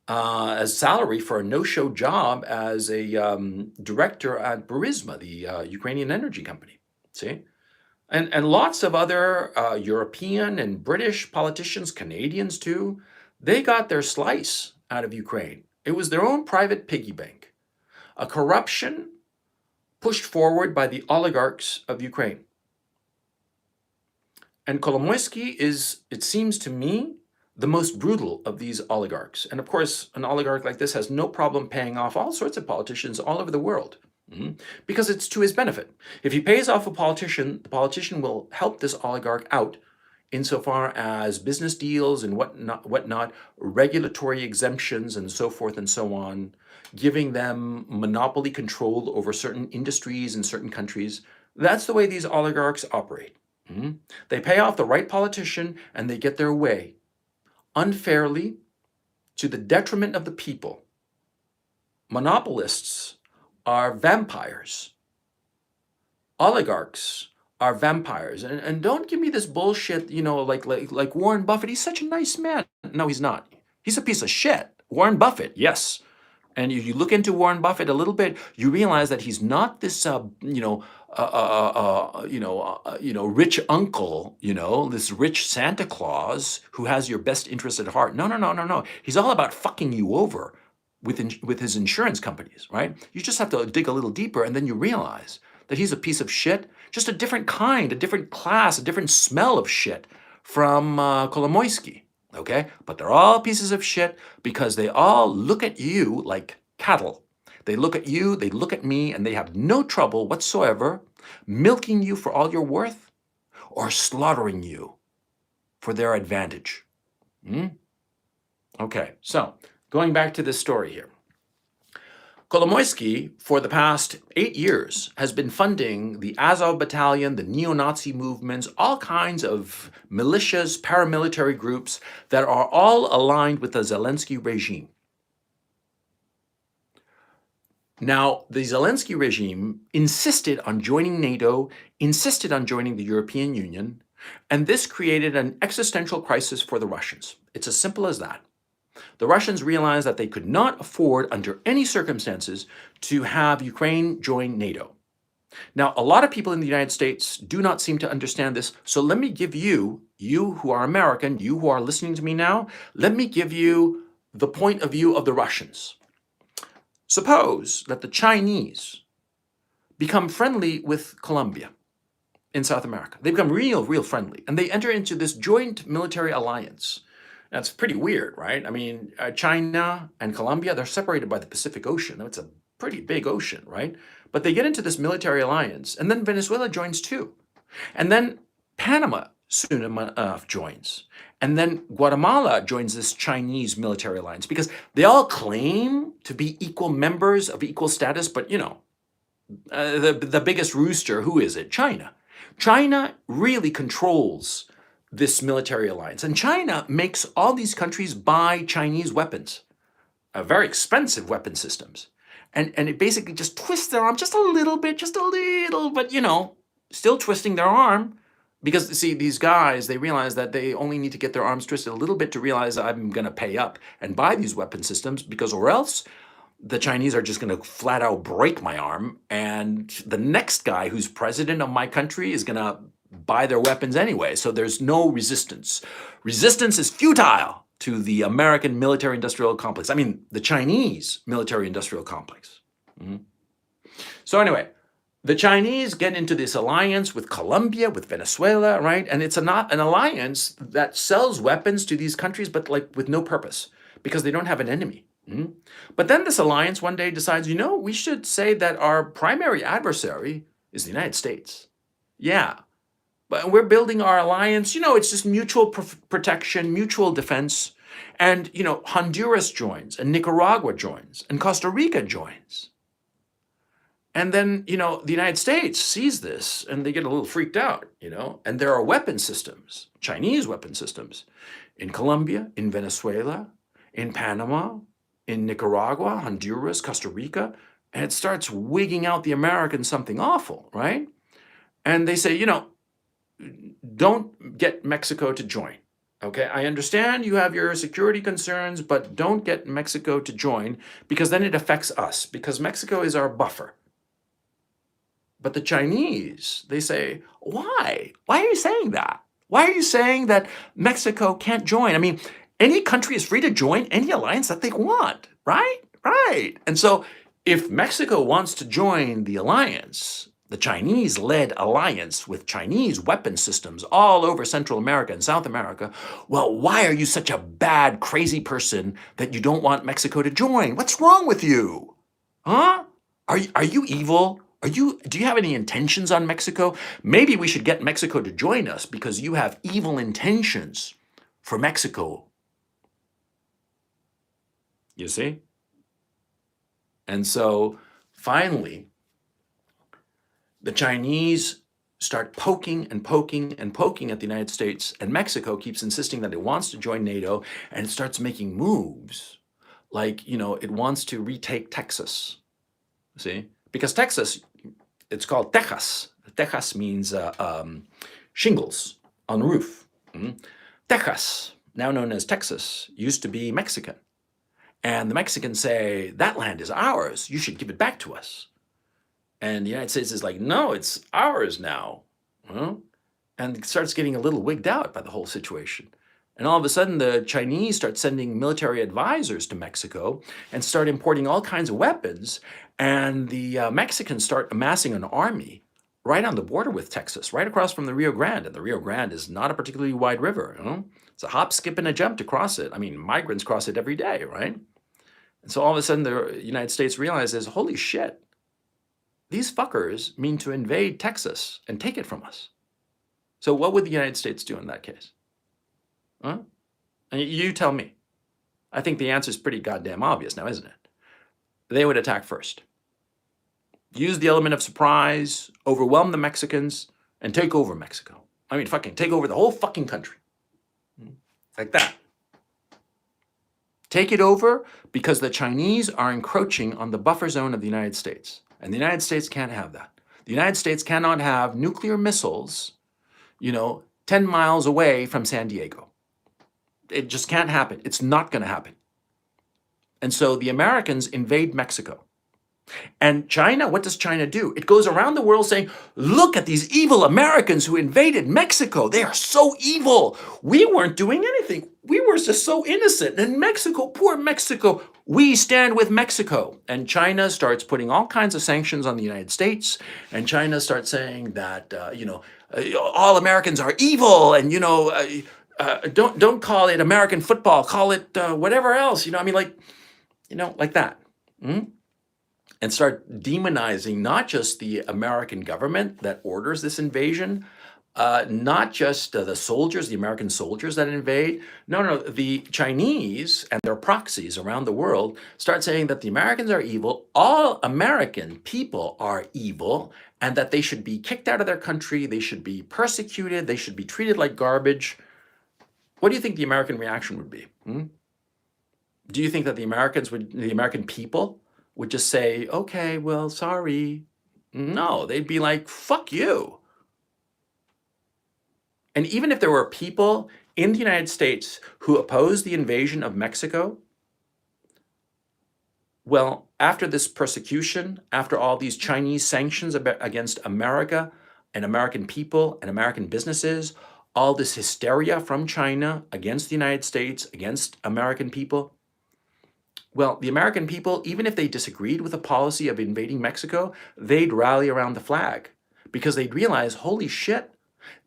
as salary for a no-show job as a director at Burisma, the Ukrainian energy company. See? And lots of other European and British politicians, Canadians too, they got their slice out of Ukraine. It was their own private piggy bank. A corruption pushed forward by the oligarchs of Ukraine. And Kolomoisky is, it seems to me, the most brutal of these oligarchs. And of course, an oligarch like this has no problem paying off all sorts of politicians all over the world, because it's to his benefit. If he pays off a politician, the politician will help this oligarch out insofar as business deals and whatnot, regulatory exemptions and so forth and so on, giving them monopoly control over certain industries in certain countries. That's the way these oligarchs operate. They pay off the right politician and they get their way unfairly to the detriment of the people. Monopolists are vampires. Oligarchs are vampires. And don't give me this bullshit, like Warren Buffett. He's such a nice man. No, he's not. He's a piece of shit. Warren Buffett, yes. And if you look into Warren Buffett a little bit, you realize that he's not this, rich uncle, this rich Santa Claus who has your best interest at heart. No. He's all about fucking you over with his insurance companies, right? You just have to dig a little deeper, and then you realize that he's a piece of shit, just a different kind, a different class, a different smell of shit from Kolomoisky. Okay, but they're all pieces of shit because they all look at you like cattle. They look at you, they look at me, and they have no trouble whatsoever milking you for all you're worth or slaughtering you for their advantage. Okay, so going back to this story here. Kolomoisky, for the past 8 years, has been funding the Azov battalion, the neo-Nazi movements, all kinds of militias, paramilitary groups that are all aligned with the Zelensky regime. Now, the Zelensky regime insisted on joining NATO, insisted on joining the European Union, and this created an existential crisis for the Russians. It's as simple as that. The Russians realized that they could not afford, under any circumstances, to have Ukraine join NATO. Now, a lot of people in the United States do not seem to understand this, so let me give you who are American, you who are listening to me now, let me give you the point of view of the Russians. Suppose that the Chinese become friendly with Colombia in South America. They become real friendly, and they enter into this joint military alliance. That's pretty weird, right? I mean, China and Colombia, they're separated by the Pacific Ocean. It's a pretty big ocean, right? But they get into this military alliance, and then Venezuela joins too. And then Panama soon enough joins. And then Guatemala joins this Chinese military alliance because they all claim to be equal members of equal status, but the biggest rooster, who is it? China. China really controls this military alliance. And China makes all these countries buy Chinese weapons, very expensive weapon systems. And it basically just twists their arm just a little bit, but still twisting their arm. Because, see, these guys, they realize that they only need to get their arms twisted a little bit to realize I'm going to pay up and buy these weapon systems, because or else the Chinese are just going to flat out break my arm, and the next guy who's president of my country is going to buy their weapons anyway. So there's no resistance. Resistance is futile to the American military-industrial complex. I mean, the Chinese military-industrial complex. So anyway, the Chinese get into this alliance with Colombia, with Venezuela, right? And it's not an alliance that sells weapons to these countries, but like with no purpose, because they don't have an enemy. But then this alliance one day decides, we should say that our primary adversary is the United States. Yeah, but we're building our alliance, it's just mutual protection, mutual defense. And, Honduras joins, and Nicaragua joins, and Costa Rica joins. And then, the United States sees this and they get a little freaked out, and there are weapon systems, Chinese weapon systems, in Colombia, in Venezuela, in Panama, in Nicaragua, Honduras, Costa Rica, and it starts wigging out the Americans something awful, right? And they say, don't get Mexico to join. Okay, I understand you have your security concerns, but don't get Mexico to join, because then it affects us, because Mexico is our buffer. But the Chinese, they say, why? Why are you saying that? Why are you saying that Mexico can't join? I mean, any country is free to join any alliance that they want, right? Right. And so if Mexico wants to join the alliance, the Chinese-led alliance with Chinese weapon systems all over Central America and South America, well, why are you such a bad, crazy person that you don't want Mexico to join? What's wrong with you? Huh? Are you evil? Do you have any intentions on Mexico? Maybe we should get Mexico to join us because you have evil intentions for Mexico. You see? And so finally, the Chinese start poking and poking and poking at the United States, and Mexico keeps insisting that it wants to join NATO, and it starts making moves like, it wants to retake Texas. See? Because Texas, it's called Tejas. Tejas means shingles on the roof. Tejas, now known as Texas, used to be Mexican. And the Mexicans say, that land is ours. You should give it back to us. And the United States is like, no, it's ours now. And it starts getting a little wigged out by the whole situation. And all of a sudden, the Chinese start sending military advisors to Mexico and start importing all kinds of weapons. And the Mexicans start amassing an army right on the border with Texas, right across from the Rio Grande. And the Rio Grande is not a particularly wide river. It's a hop, skip, and a jump to cross it. I mean, migrants cross it every day, right? And so all of a sudden, the United States realizes, holy shit, these fuckers mean to invade Texas and take it from us. So what would the United States do in that case? Huh? And you tell me. I think the answer is pretty goddamn obvious now, isn't it? They would attack first. Use the element of surprise, overwhelm the Mexicans, and take over Mexico. I mean, fucking take over the whole fucking country. Like that. Take it over because the Chinese are encroaching on the buffer zone of the United States. And the United States can't have that. The United States cannot have nuclear missiles, 10 miles away from San Diego. It just can't happen. It's not going to happen. And so the Americans invade Mexico. And China, what does China do? It goes around the world saying, look at these evil Americans who invaded Mexico. They are so evil. We weren't doing anything. We were just so innocent. And Mexico, poor Mexico, we stand with Mexico. And China starts putting all kinds of sanctions on the United States. And China starts saying that, all Americans are evil. And, don't call it American football. Call it whatever else. Like that. And start demonizing not just the American government that orders this invasion, Not just the soldiers, the American soldiers that invade. No, no, the Chinese and their proxies around the world start saying that the Americans are evil, all American people are evil, and that they should be kicked out of their country, they should be persecuted, they should be treated like garbage. What do you think the American reaction would be? Do you think that the American people would just say, okay, well, sorry? No, they'd be like, fuck you. And even if there were people in the United States who opposed the invasion of Mexico, well, after this persecution, after all these Chinese sanctions against America and American people and American businesses, all this hysteria from China against the United States, against American people, well, the American people, even if they disagreed with the policy of invading Mexico, they'd rally around the flag because they'd realize, holy shit,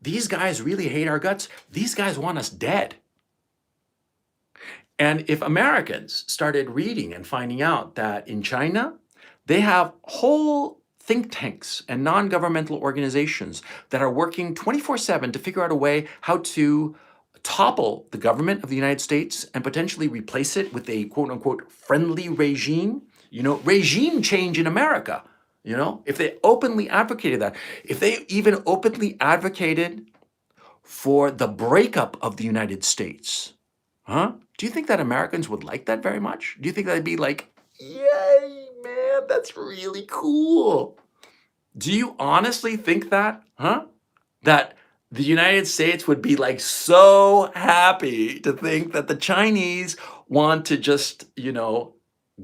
these guys really hate our guts. These guys want us dead. And if Americans started reading and finding out that in China, they have whole think tanks and non-governmental organizations that are working 24/7 to figure out a way how to topple the government of the United States and potentially replace it with a quote unquote friendly regime, regime change in America. If they openly advocated that, if they even openly advocated for the breakup of the United States, do you think that Americans would like that very much? Do you think they'd be like, yay, man, that's really cool? Do you honestly think that, that the United States would be like so happy to think that the Chinese want to just,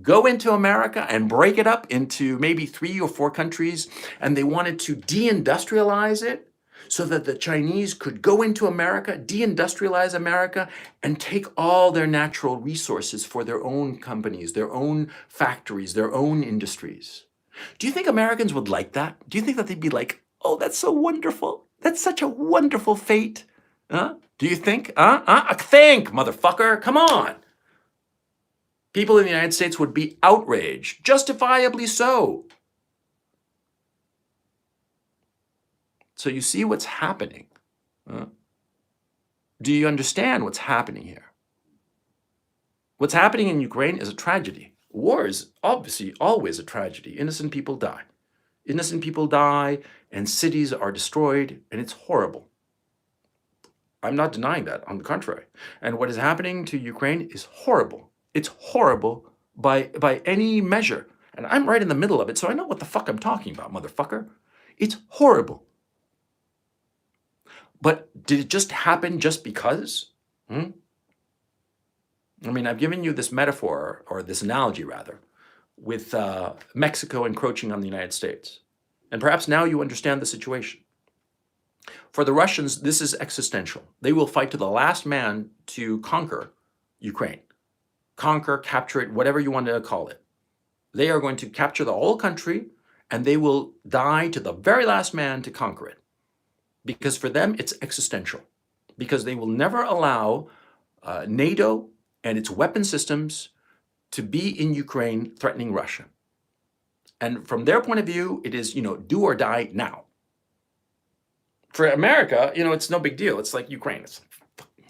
go into America and break it up into maybe 3 or 4 countries, and they wanted to deindustrialize it so that the Chinese could go into America, deindustrialize America, and take all their natural resources for their own companies, their own factories, their own industries. Do you think Americans would like that? Do you think that they'd be like, oh, that's so wonderful. That's such a wonderful fate. Do you think? Think, motherfucker. Come on. People in the United States would be outraged, justifiably so. So you see what's happening. Do you understand what's happening here? What's happening in Ukraine is a tragedy. War is obviously always a tragedy. Innocent people die. Innocent people die and cities are destroyed, and it's horrible. I'm not denying that, on the contrary. And what is happening to Ukraine is horrible. It's horrible by any measure. And I'm right in the middle of it, so I know what the fuck I'm talking about, motherfucker. It's horrible. But did it just happen just because? I mean, I've given you this metaphor, or this analogy rather, with Mexico encroaching on the United States. And perhaps now you understand the situation. For the Russians, this is existential. They will fight to the last man to conquer Ukraine. Conquer, capture it, whatever you want to call it. They are going to capture the whole country, and they will die to the very last man to conquer it. Because for them, it's existential. Because they will never allow NATO and its weapon systems to be in Ukraine threatening Russia. And from their point of view, it is, do or die now. For America, it's no big deal. It's like Ukraine. It's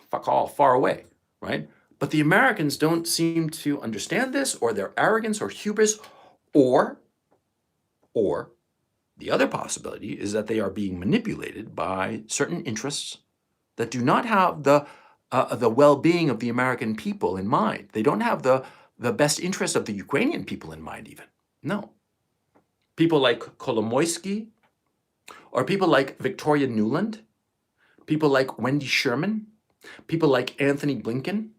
fuck all, far away, right? But the Americans don't seem to understand this, or their arrogance or hubris, or the other possibility is that they are being manipulated by certain interests that do not have the well-being of the American people in mind. They don't have the best interest of the Ukrainian people in mind even. No. People like Kolomoisky, or people like Victoria Nuland, people like Wendy Sherman, people like Anthony Blinken.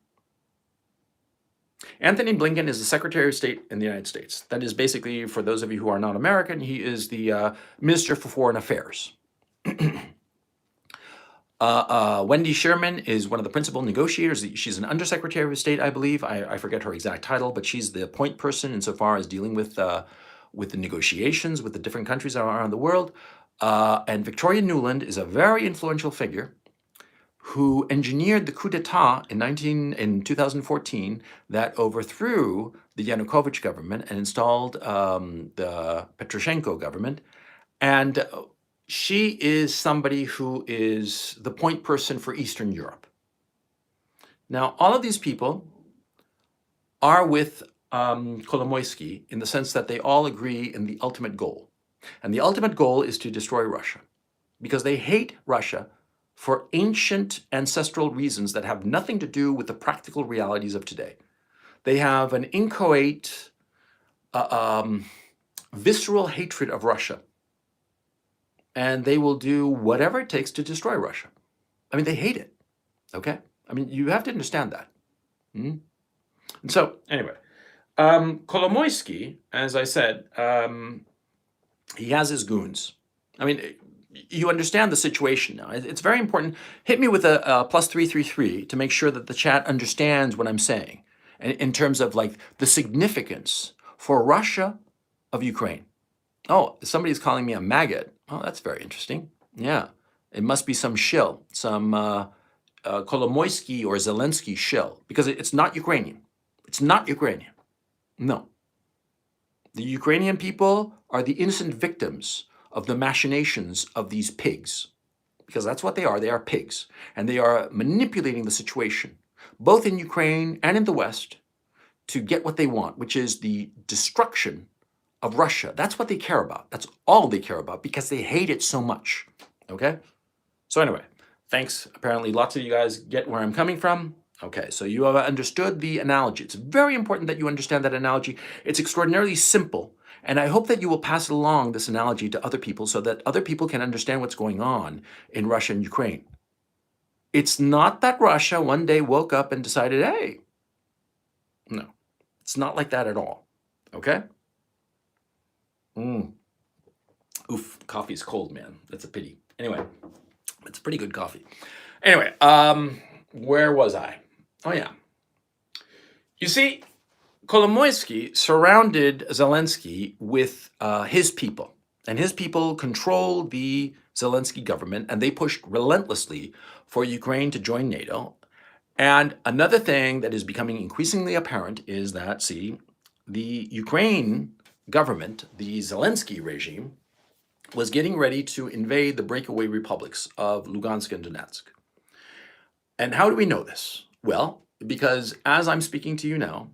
Anthony Blinken is the Secretary of State in the United States. That is basically, for those of you who are not American, he is the Minister for Foreign Affairs. Wendy Sherman is one of the principal negotiators. She's an Undersecretary of State, I believe. I forget her exact title, but she's the point person insofar as dealing with the negotiations with the different countries around the world. And Victoria Nuland is a very influential figure who engineered the coup d'etat in 2014 that overthrew the Yanukovych government and installed the Poroshenko government. And she is somebody who is the point person for Eastern Europe. Now, all of these people are with Kolomoisky in the sense that they all agree in the ultimate goal. And the ultimate goal is to destroy Russia because they hate Russia for ancient ancestral reasons that have nothing to do with the practical realities of today. They have an inchoate, visceral hatred of Russia. And they will do whatever it takes to destroy Russia. I mean, they hate it, okay? I mean, you have to understand that. And so, anyway, Kolomoisky, as I said, he has his goons. I mean, you understand the situation now. It's very important. Hit me with a +333 to make sure that the chat understands what I'm saying in terms of like the significance for Russia of Ukraine. Oh, somebody's calling me a maggot. Oh, that's very interesting. Yeah, it must be some shill, some Kolomoisky or Zelensky shill, because it's not Ukrainian. It's not Ukrainian. No. The Ukrainian people are the innocent victims of the machinations of these pigs, because that's what they are. They are pigs, and they are manipulating the situation, both in Ukraine and in the West, to get what they want, which is the destruction of Russia. That's what they care about. That's all they care about because they hate it so much. Okay? So anyway, thanks. Apparently lots of you guys get where I'm coming from. Okay, so you have understood the analogy. It's very important that you understand that analogy. It's extraordinarily simple. And I hope that you will pass along this analogy to other people so that other people can understand what's going on in Russia and Ukraine. It's not that Russia one day woke up and decided, hey, no, it's not like that at all. Okay? Oof, coffee's cold, man. That's a pity. Anyway, it's pretty good coffee. Anyway, where was I? Oh, yeah. You see, Kolomoisky surrounded Zelensky with his people, and his people controlled the Zelensky government, and they pushed relentlessly for Ukraine to join NATO. And another thing that is becoming increasingly apparent is that, see, the Ukraine government, the Zelensky regime, was getting ready to invade the breakaway republics of Lugansk and Donetsk. And how do we know this? Well, because as I'm speaking to you now,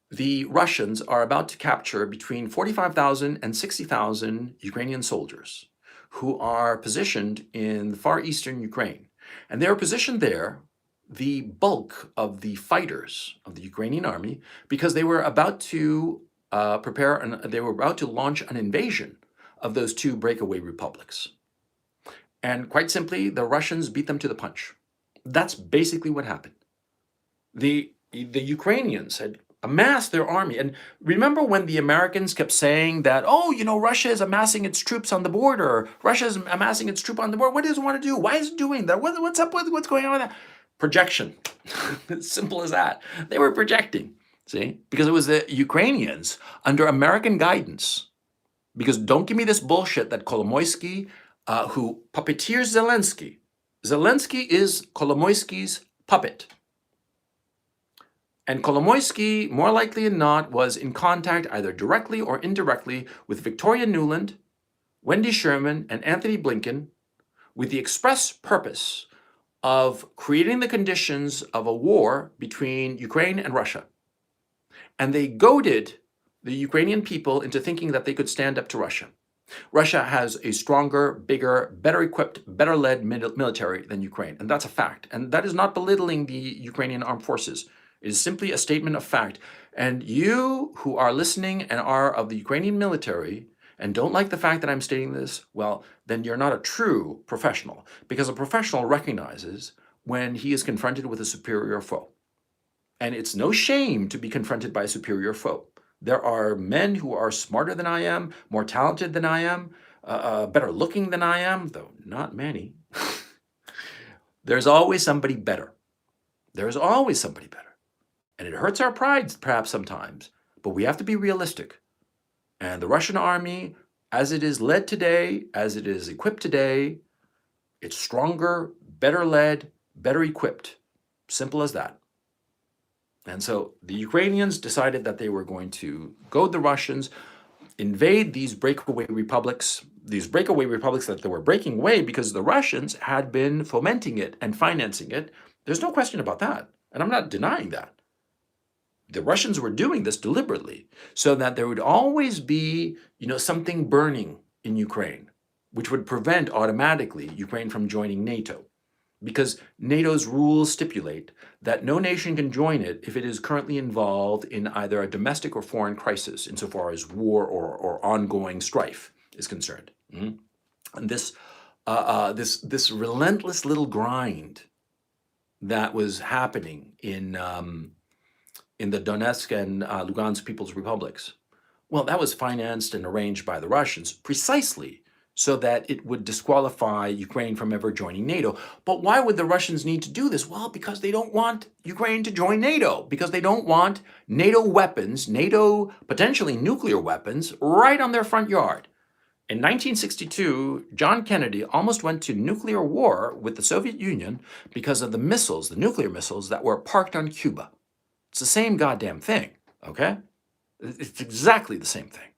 the Russians are about to capture between 45,000 and 60,000 Ukrainian soldiers who are positioned in the far eastern Ukraine. And they are positioned there, the bulk of the fighters of the Ukrainian army, because they were about to they were about to launch an invasion of those two breakaway republics. And quite simply, the Russians beat them to the punch. That's basically what happened. The Ukrainians had amassed their army. And remember when the Americans kept saying that, oh, you know, Russia is amassing its troops on the border. Russia is amassing its troop on the border. What does it want to do? Why is it doing that? What's up with what's going on with that? Projection. It's simple as that. They were projecting, see? Because it was the Ukrainians under American guidance. Because don't give me this bullshit that Kolomoisky, who puppeteers Zelensky. Zelensky is Kolomoisky's puppet. And Kolomoisky, more likely than not, was in contact either directly or indirectly with Victoria Nuland, Wendy Sherman, and Anthony Blinken with the express purpose of creating the conditions of a war between Ukraine and Russia. And they goaded the Ukrainian people into thinking that they could stand up to Russia. Russia has a stronger, bigger, better equipped, better led military than Ukraine. And that's a fact. And that is not belittling the Ukrainian armed forces. It is simply a statement of fact. And you who are listening and are of the Ukrainian military and don't like the fact that I'm stating this, well, then you're not a true professional, because a professional recognizes when he is confronted with a superior foe. And it's no shame to be confronted by a superior foe. There are men who are smarter than I am, more talented than I am, better looking than I am, though not many. There's always somebody better. There's always somebody better. And it hurts our pride perhaps sometimes, but we have to be realistic. And the Russian army, as it is led today, as it is equipped today, it's stronger, better led, better equipped. Simple as that. And so the Ukrainians decided that they were going to goad the Russians. invade these breakaway republics that they were breaking away because the Russians had been fomenting it and financing it. There's no question about that. And I'm not denying that. The Russians were doing this deliberately so that there would always be, something burning in Ukraine, which would prevent automatically Ukraine from joining NATO. Because NATO's rules stipulate that no nation can join it if it is currently involved in either a domestic or foreign crisis, insofar as war or ongoing strife is concerned. Mhm. And this relentless little grind that was happening in the Donetsk and Lugansk People's Republics, well, that was financed and arranged by the Russians precisely so that it would disqualify Ukraine from ever joining NATO. But why would the Russians need to do this? Well, because they don't want Ukraine to join NATO, because they don't want NATO weapons, NATO potentially nuclear weapons, right on their front yard. In 1962, John Kennedy almost went to nuclear war with the Soviet Union because of the missiles, the nuclear missiles that were parked on Cuba. It's the same goddamn thing, okay? It's exactly the same thing.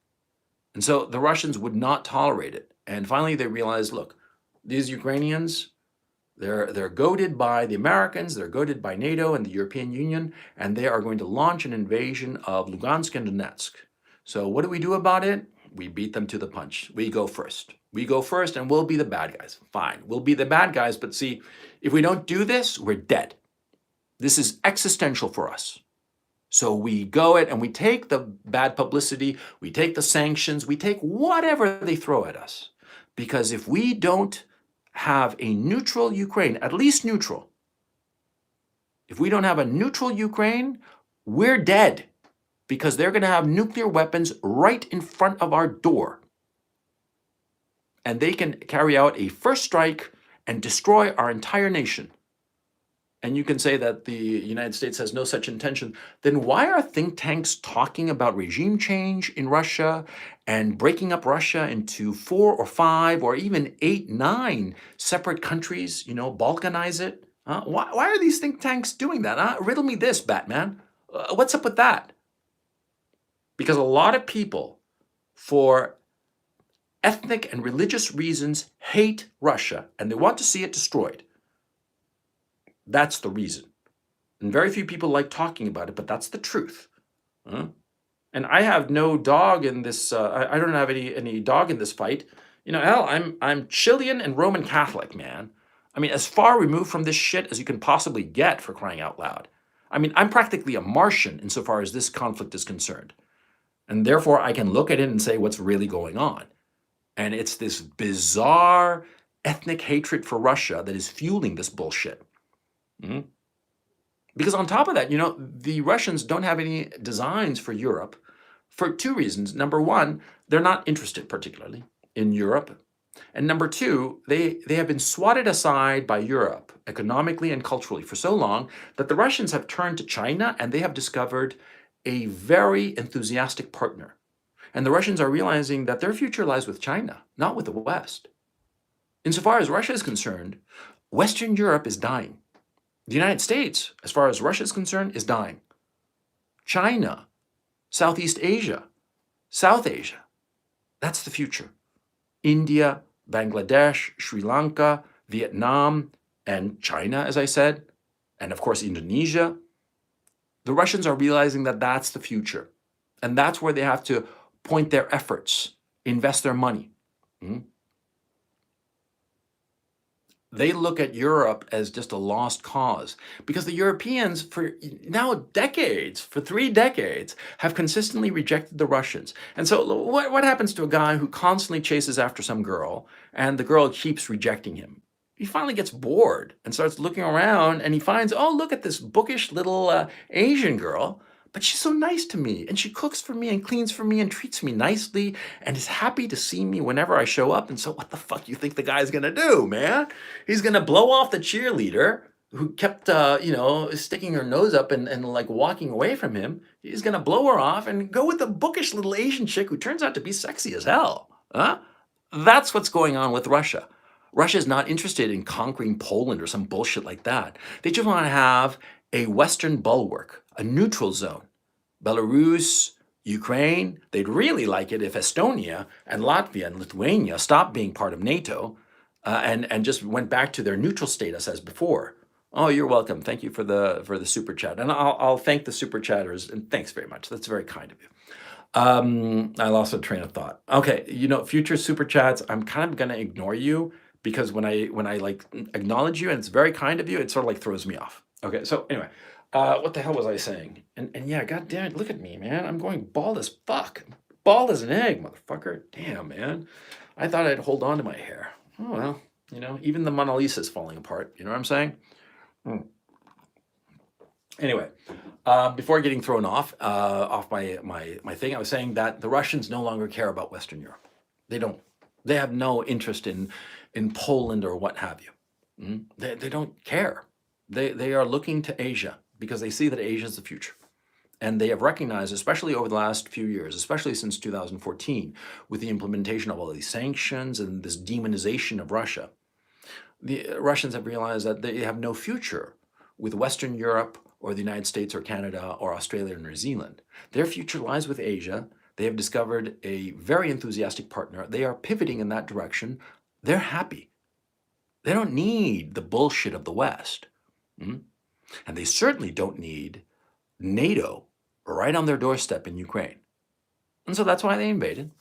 And so the Russians would not tolerate it. And finally they realized, look, these Ukrainians, they're goaded by the Americans, they're goaded by NATO and the European Union, and they are going to launch an invasion of Lugansk and Donetsk. So what do we do about it? We beat them to the punch. We go first. We go first and we'll be the bad guys. Fine, we'll be the bad guys, but see, if we don't do this, we're dead. This is existential for us. So we go it and we take the bad publicity, we take the sanctions, we take whatever they throw at us. Because if we don't have a neutral Ukraine, at least neutral, if we don't have a neutral Ukraine, we're dead. Because they're going to have nuclear weapons right in front of our door. And they can carry out a first strike and destroy our entire nation. And you can say that the United States has no such intention, then why are think tanks talking about regime change in Russia and breaking up Russia into 4 or 5 or even 8, 9 separate countries, balkanize it? Why are these think tanks doing that? Riddle me this, Batman. What's up with that? Because a lot of people, for ethnic and religious reasons, hate Russia and they want to see it destroyed. That's the reason. And very few people like talking about it, but that's the truth. And I have no dog in this, I don't have any dog in this fight. Hell, I'm Chilean and Roman Catholic, man. I mean, as far removed from this shit as you can possibly get, for crying out loud. I mean, I'm practically a Martian insofar as this conflict is concerned. And therefore, I can look at it and say what's really going on. And it's this bizarre ethnic hatred for Russia that is fueling this bullshit. Because on top of that, the Russians don't have any designs for Europe for 2 reasons. Number one, they're not interested particularly in Europe. And number 2, they have been swatted aside by Europe economically and culturally for so long that the Russians have turned to China and they have discovered a very enthusiastic partner. And the Russians are realizing that their future lies with China, not with the West. Insofar as Russia is concerned, Western Europe is dying. The United States, as far as Russia is concerned, is dying. China, Southeast Asia, South Asia, that's the future. India, Bangladesh, Sri Lanka, Vietnam, and China, as I said, and of course Indonesia. The Russians are realizing that that's the future. And that's where they have to point their efforts, invest their money. They look at Europe as just a lost cause because the Europeans for now decades, for 3 decades, have consistently rejected the Russians. And so what happens to a guy who constantly chases after some girl and the girl keeps rejecting him? He finally gets bored and starts looking around and he finds, oh, look at this bookish little Asian girl. But she's so nice to me, and she cooks for me and cleans for me and treats me nicely and is happy to see me whenever I show up. And so what the fuck you think the guy's gonna do, man? He's gonna blow off the cheerleader who kept, sticking her nose up and like walking away from him. He's gonna blow her off and go with the bookish little Asian chick who turns out to be sexy as hell. That's what's going on with Russia. Russia is not interested in conquering Poland or some bullshit like that. They just want to have a Western bulwark, a neutral zone. Belarus, Ukraine, they'd really like it if Estonia and Latvia and Lithuania stopped being part of NATO and just went back to their neutral status as before. Oh, you're welcome. Thank you for the super chat, and I'll thank the super chatters, and thanks very much. That's very kind of you. I lost a train of thought. Okay, future super chats, I'm kind of gonna ignore you because when I like acknowledge you and it's very kind of you, it sort of like throws me off. Okay, so anyway, what the hell was I saying? And yeah, god damn it, look at me, man. I'm going bald as fuck. Bald as an egg, motherfucker. Damn, man. I thought I'd hold on to my hair. Oh well, even the Mona Lisa is falling apart. You know what I'm saying? Anyway, before getting thrown off my thing, I was saying that the Russians no longer care about Western Europe. They don't. They have no interest in Poland or what have you. They don't care. They are looking to Asia because they see that Asia is the future. And they have recognized, especially over the last few years, especially since 2014, with the implementation of all these sanctions and this demonization of Russia, the Russians have realized that they have no future with Western Europe or the United States or Canada or Australia or New Zealand. Their future lies with Asia. They have discovered a very enthusiastic partner. They are pivoting in that direction. They're happy. They don't need the bullshit of the West. And they certainly don't need NATO right on their doorstep in Ukraine. And so that's why they invaded.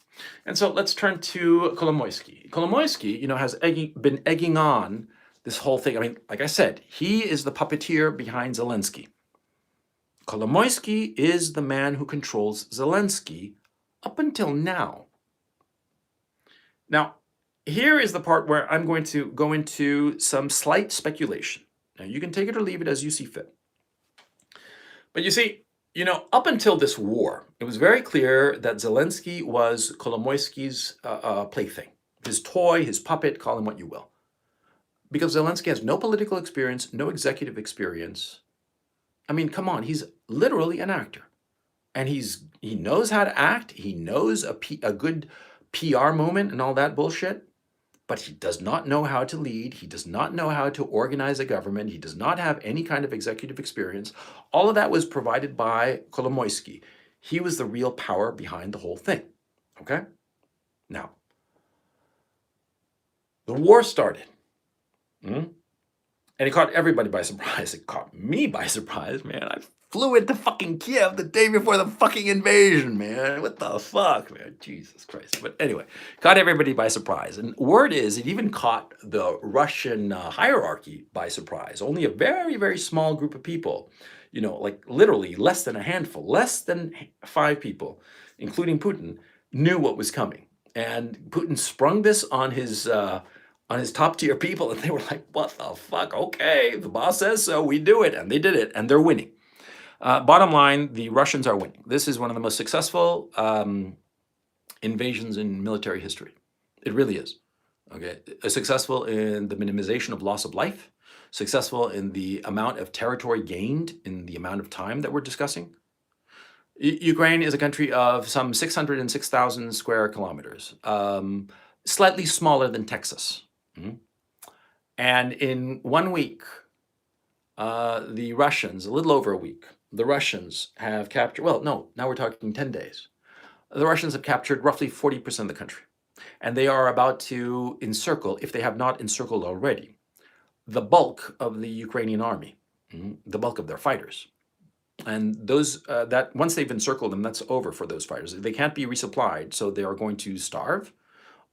And so let's turn to Kolomoisky. Kolomoisky, has been egging on this whole thing. I mean, like I said, he is the puppeteer behind Zelensky. Kolomoisky is the man who controls Zelensky up until now. Now, here is the part where I'm going to go into some slight speculation. Now, you can take it or leave it as you see fit. But you see, up until this war, it was very clear that Zelensky was Kolomoisky's plaything, his toy, his puppet, call him what you will. Because Zelensky has no political experience, no executive experience. I mean, come on, he's literally an actor. And he knows how to act, he knows a good PR moment and all that bullshit, but he does not know how to lead, he does not know how to organize a government, he does not have any kind of executive experience. All of that was provided by Kolomoisky. He was the real power behind the whole thing, okay? Now, the war started. And it caught everybody by surprise. It caught me by surprise, man. I flew into fucking Kiev the day before the fucking invasion, man. What the fuck, man? Jesus Christ. But anyway, caught everybody by surprise. And word is, it even caught the Russian hierarchy by surprise. Only a very, very small group of people, like literally less than a handful, less than 5 people, including Putin, knew what was coming. And Putin sprung this on his top tier people, and they were like, what the fuck? Okay, the boss says so, we do it. And they did it, and they're winning. Bottom line, the Russians are winning. This is one of the most successful invasions in military history. It really is. Okay, successful in the minimization of loss of life, successful in the amount of territory gained in the amount of time that we're discussing. Ukraine is a country of some 606,000 square kilometers, slightly smaller than Texas. And in 1 week, the Russians, a little over a week, the Russians have captured, well, no, now we're talking 10 days. The Russians have captured roughly 40% of the country. And they are about to encircle, if they have not encircled already, the bulk of the Ukrainian army, the bulk of their fighters. And those that once they've encircled them, that's over for those fighters. They can't be resupplied, so they are going to starve,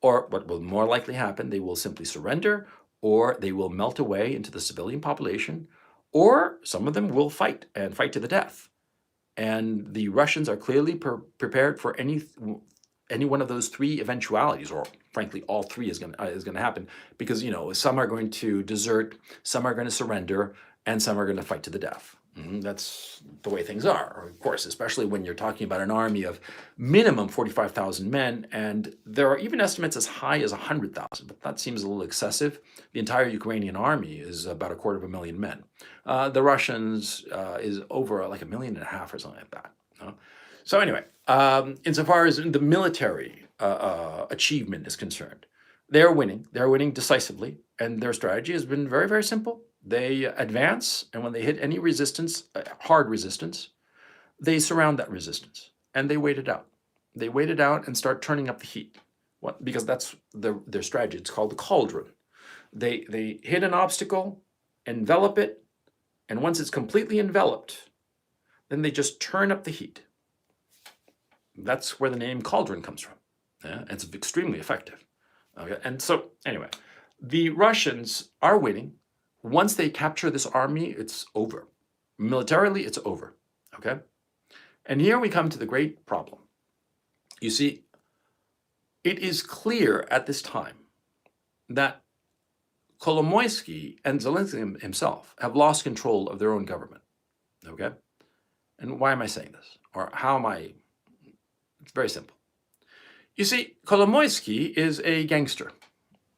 or what will more likely happen, they will simply surrender, or they will melt away into the civilian population, or some of them will fight and fight to the death. And the Russians are clearly prepared for any one of those 3 eventualities, or frankly, all 3 is going to happen, because some are going to desert, some are going to surrender, and some are going to fight to the death. That's the way things are, of course, especially when you're talking about an army of minimum 45,000 men, and there are even estimates as high as 100,000, but that seems a little excessive. The entire Ukrainian army is about 250,000 men. The Russians is over like 1.5 million or something like that. So anyway, insofar as the military achievement is concerned, they're winning. They're winning decisively, and their strategy has been very, very simple. They advance, and when they hit any resistance, hard resistance, they surround that resistance. and they wait it out. They wait it out and start turning up the heat. What? Because that's their strategy. It's called the cauldron. They hit an obstacle, envelop it, and once it's completely enveloped, then they just turn up the heat. That's where the name cauldron comes from. Yeah? It's extremely effective. Okay? And so, anyway, the Russians are winning. Once they capture this army, it's over. Militarily, it's over. Okay? And here we come to the great problem. You see, it is clear at this time that Kolomoisky and Zelensky himself have lost control of their own government. Okay? And why am I saying this? Or how am I? It's very simple. You see, Kolomoisky is a gangster.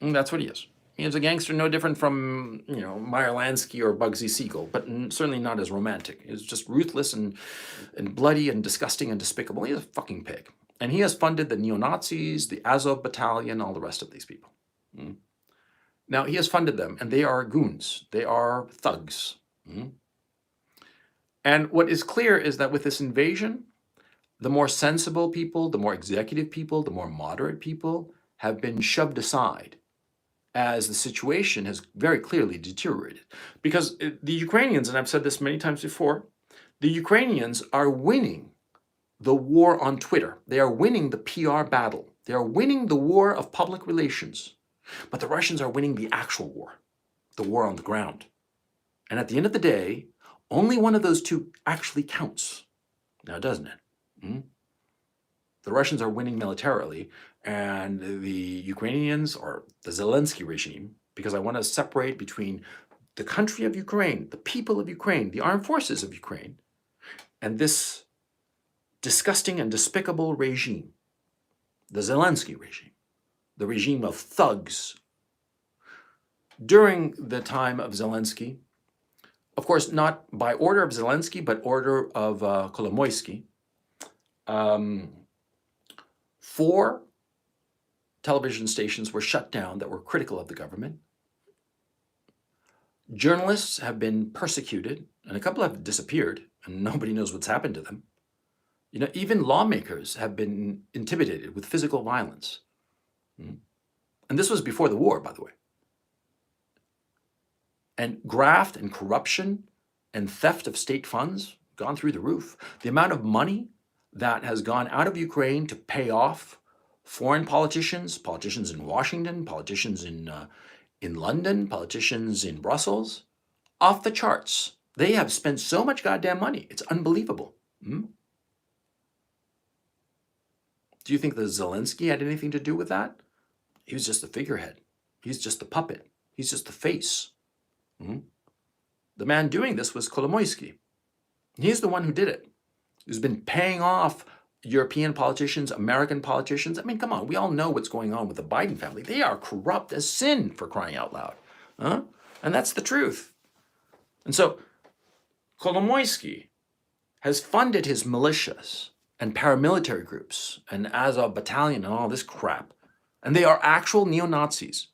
And that's what he is. He is a gangster no different from, Meyer Lansky or Bugsy Siegel, but certainly not as romantic. He's just ruthless and bloody and disgusting and despicable. He's a fucking pig. And he has funded the neo-Nazis, the Azov battalion, all the rest of these people. Now, he has funded them, and they are goons. They are thugs. And what is clear is that with this invasion, the more sensible people, the more executive people, the more moderate people have been shoved aside as the situation has very clearly deteriorated. Because the Ukrainians, and I've said this many times before, the Ukrainians are winning the war on Twitter. They are winning the PR battle. They are winning the war of public relations. But the Russians are winning the actual war, the war on the ground. And at the end of the day, only one of those two actually counts. Now, doesn't it? The Russians are winning militarily, and the Ukrainians, or the Zelensky regime, because I want to separate between the country of Ukraine, the people of Ukraine, the armed forces of Ukraine, and this disgusting and despicable regime, the Zelensky regime, the regime of thugs. During the time of Zelensky, of course, not by order of Zelensky, but order of Kolomoisky, 4 television stations were shut down that were critical of the government. Journalists have been persecuted, and a couple have disappeared, and nobody knows what's happened to them. Even lawmakers have been intimidated with physical violence. And this was before the war, by the way. And graft and corruption and theft of state funds gone through the roof. The amount of money that has gone out of Ukraine to pay off foreign politicians in Washington, politicians in London, politicians in Brussels, off the charts. They have spent so much goddamn money. It's unbelievable. Do you think that Zelensky had anything to do with that? He was just the figurehead. He's just the puppet. He's just the face. The man doing this was Kolomoisky. He's the one who did it. He's been paying off European politicians, American politicians. I mean, come on, we all know what's going on with the Biden family. They are corrupt as sin, for crying out loud. And that's the truth. And so Kolomoisky has funded his militias and paramilitary groups and Azov battalion and all this crap. And they are actual neo-Nazis.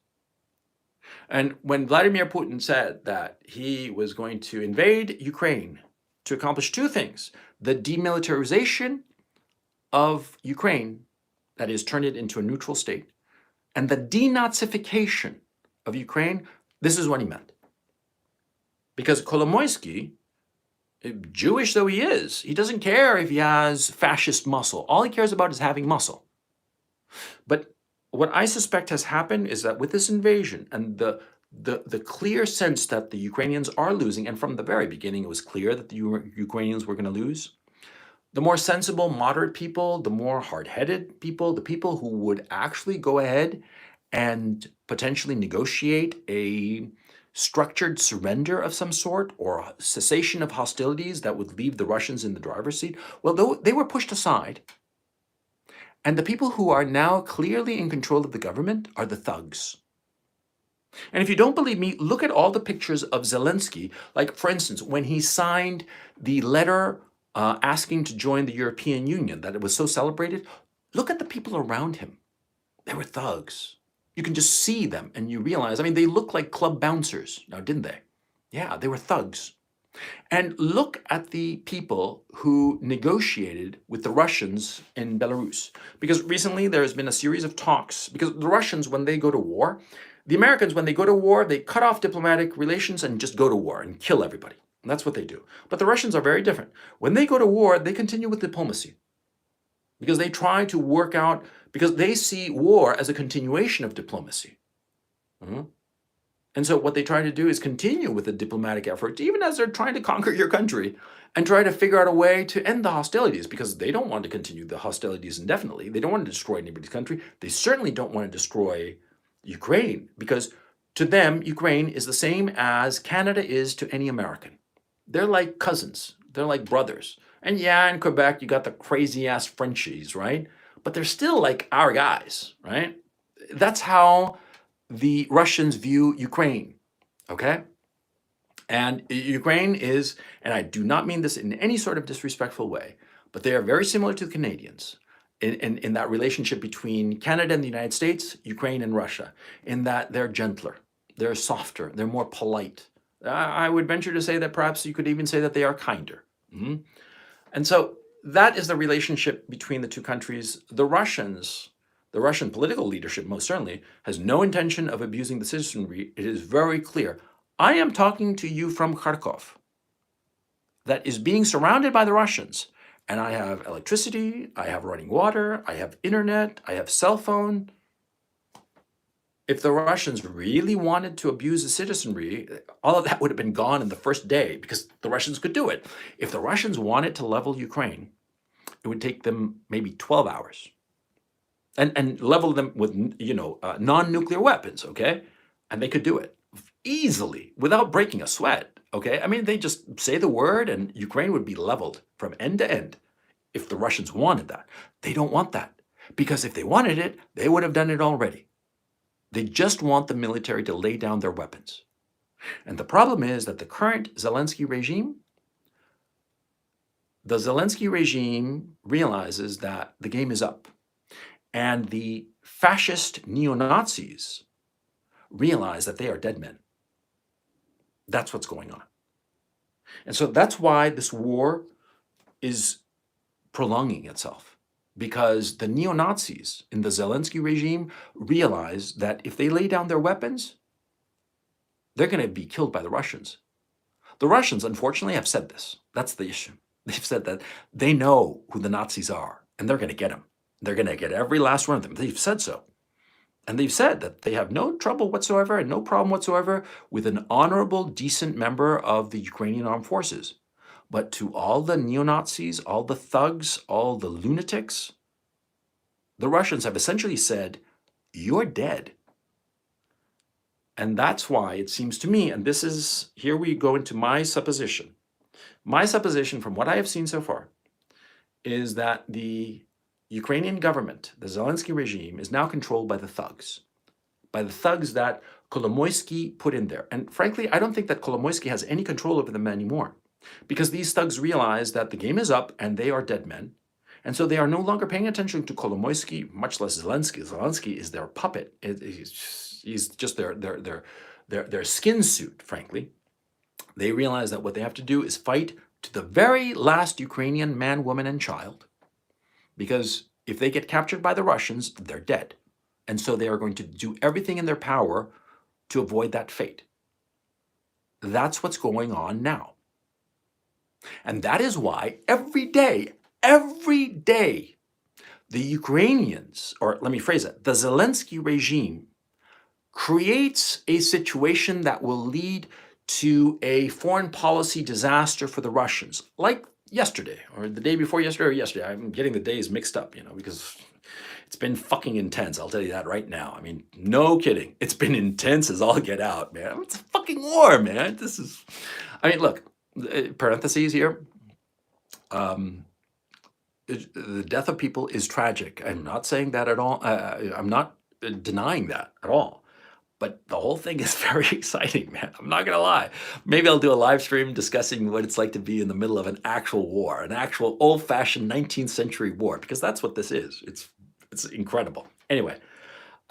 And when Vladimir Putin said that he was going to invade Ukraine to accomplish 2 things, the demilitarization of Ukraine, that is, turn it into a neutral state, and the denazification of Ukraine, this is what he meant. Because Kolomoisky, Jewish though he is, he doesn't care if he has fascist muscle. All he cares about is having muscle. But what I suspect has happened is that with this invasion and the clear sense that the Ukrainians are losing, and from the very beginning it was clear that the Ukrainians were going to lose, the more sensible, moderate people, the more hard-headed people, the people who would actually go ahead and potentially negotiate a structured surrender of some sort or a cessation of hostilities that would leave the Russians in the driver's seat, well, they were pushed aside. And the people who are now clearly in control of the government are the thugs. And if you don't believe me, look at all the pictures of Zelensky. Like, for instance, when he signed the letter asking to join the European Union, that it was so celebrated, look at the people around him. They were thugs. You can just see them and you realize, I mean, they look like club bouncers now, didn't they? Yeah, they were thugs. And look at the people who negotiated with the Russians in Belarus. Because recently there has been a series of talks, because the Russians, when they go to war, the Americans, when they go to war, they cut off diplomatic relations and just go to war and kill everybody. And that's what they do. But the Russians are very different. When they go to war, they continue with diplomacy because they try to work out, because they see war as a continuation of diplomacy. Mhm. And so what they try to do is continue with the diplomatic effort, even as they're trying to conquer your country, and try to figure out a way to end the hostilities, because they don't want to continue the hostilities indefinitely. They don't want to destroy anybody's country. They certainly don't want to destroy Ukraine, because to them, Ukraine is the same as Canada is to any American. They're like cousins. They're like brothers. And yeah, in Quebec, you got the crazy ass Frenchies, right? But they're still like our guys, right? That's how the Russians view Ukraine, okay? And Ukraine is, and I do not mean this in any sort of disrespectful way, but they are very similar to the Canadians in that relationship between Canada and the United States, Ukraine and Russia, in that they're gentler, they're softer, they're more polite. I would venture to say that perhaps you could even say that they are kinder. Mhm. And so that is the relationship between the two countries. The Russian political leadership, most certainly, has no intention of abusing the citizenry. It is very clear. I am talking to you from Kharkov, that is being surrounded by the Russians. And I have electricity, I have running water, I have internet, I have cell phone. If the Russians really wanted to abuse the citizenry, all of that would have been gone in the first day, because the Russians could do it. If the Russians wanted to level Ukraine, it would take them maybe 12 hours. And level them with non-nuclear weapons, okay? And they could do it easily without breaking a sweat, okay? I mean, they just say the word and Ukraine would be leveled from end to end if the Russians wanted that. They don't want that, because if they wanted it, they would have done it already. They just want the military to lay down their weapons. And the problem is that the current Zelensky regime, realizes that the game is up. And the fascist neo-Nazis realize that they are dead men. That's what's going on. And so that's why this war is prolonging itself, because the neo-Nazis in the Zelensky regime realize that if they lay down their weapons, they're going to be killed by the Russians. The Russians, unfortunately, have said this. That's the issue. They've said that they know who the Nazis are, and they're going to get them. They're going to get every last one of them. They've said so. And they've said that they have no trouble whatsoever and no problem whatsoever with an honorable, decent member of the Ukrainian armed forces. But to all the neo-Nazis, all the thugs, all the lunatics, the Russians have essentially said, you're dead. And that's why it seems to me, and this is, here we go into my supposition. My supposition from what I have seen so far is that the Ukrainian government, the Zelensky regime, is now controlled by the thugs that Kolomoisky put in there. And frankly, I don't think that Kolomoisky has any control over them anymore, because these thugs realize that the game is up and they are dead men. And so they are no longer paying attention to Kolomoisky, much less Zelensky. Zelensky is their puppet. He's just their skin suit, frankly. They realize that what they have to do is fight to the very last Ukrainian man, woman, and child, because if they get captured by the Russians, they're dead. And so they are going to do everything in their power to avoid that fate. That's what's going on now. And that is why every day, the Ukrainians, or let me phrase it, the Zelensky regime creates a situation that will lead to a foreign policy disaster for the Russians, like yesterday, or the day before yesterday, or yesterday. I'm getting the days mixed up, because it's been fucking intense. I'll tell you that right now. I mean, no kidding. It's been intense as all get out, man. It's a fucking war, man. Look, parentheses here. The death of people is tragic. I'm not saying that at all. I'm not denying that at all. But the whole thing is very exciting, man. I'm not going to lie. Maybe I'll do a live stream discussing what it's like to be in the middle of an actual war, an actual old-fashioned 19th century war, because that's what this is. It's incredible. Anyway,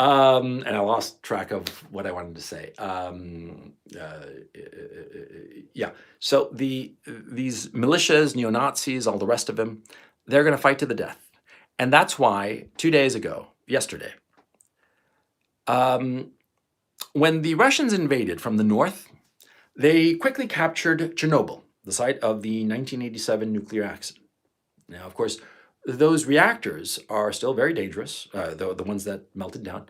And I lost track of what I wanted to say. Yeah. So these militias, neo-Nazis, all the rest of them, they're going to fight to the death. And that's why 2 days ago, yesterday, when the Russians invaded from the north, they quickly captured Chernobyl, the site of the 1987 nuclear accident. Now, of course, those reactors are still very dangerous, the ones that melted down,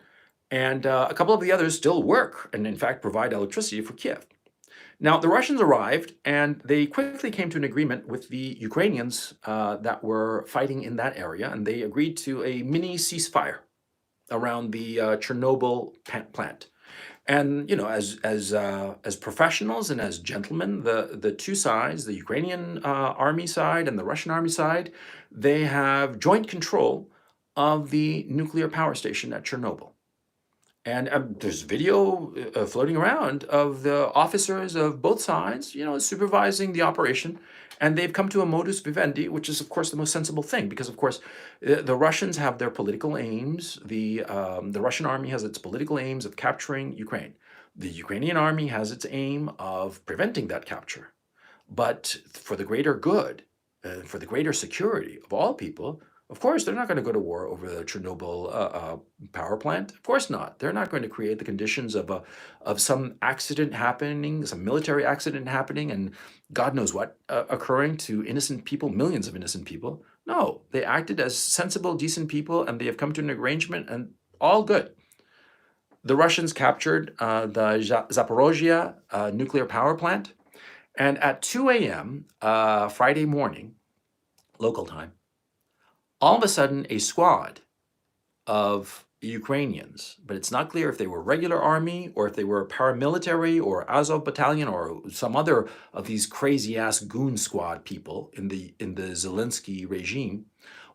and a couple of the others still work and, in fact, provide electricity for Kiev. Now, the Russians arrived, and they quickly came to an agreement with the Ukrainians that were fighting in that area, and they agreed to a mini ceasefire around the Chernobyl plant. And as professionals and as gentlemen, the two sides, the Ukrainian army side and the Russian army side, they have joint control of the nuclear power station at Chernobyl. And there's video floating around of the officers of both sides, supervising the operation. And they've come to a modus vivendi, which is, of course, the most sensible thing, because, of course, the Russians have their political aims. The Russian army has its political aims of capturing Ukraine. The Ukrainian army has its aim of preventing that capture. But for the greater good, for the greater security of all people, of course, they're not going to go to war over the Chernobyl power plant. Of course not. They're not going to create the conditions of some accident happening, some military accident happening, and God knows what occurring to innocent people, millions of innocent people. No, they acted as sensible, decent people, and they have come to an arrangement, and all good. The Russians captured the Zaporozhye nuclear power plant, and at 2 a.m. Friday morning, local time, all of a sudden, a squad of Ukrainians, but it's not clear if they were regular army or if they were paramilitary or Azov battalion or some other of these crazy-ass goon squad people in the Zelensky regime.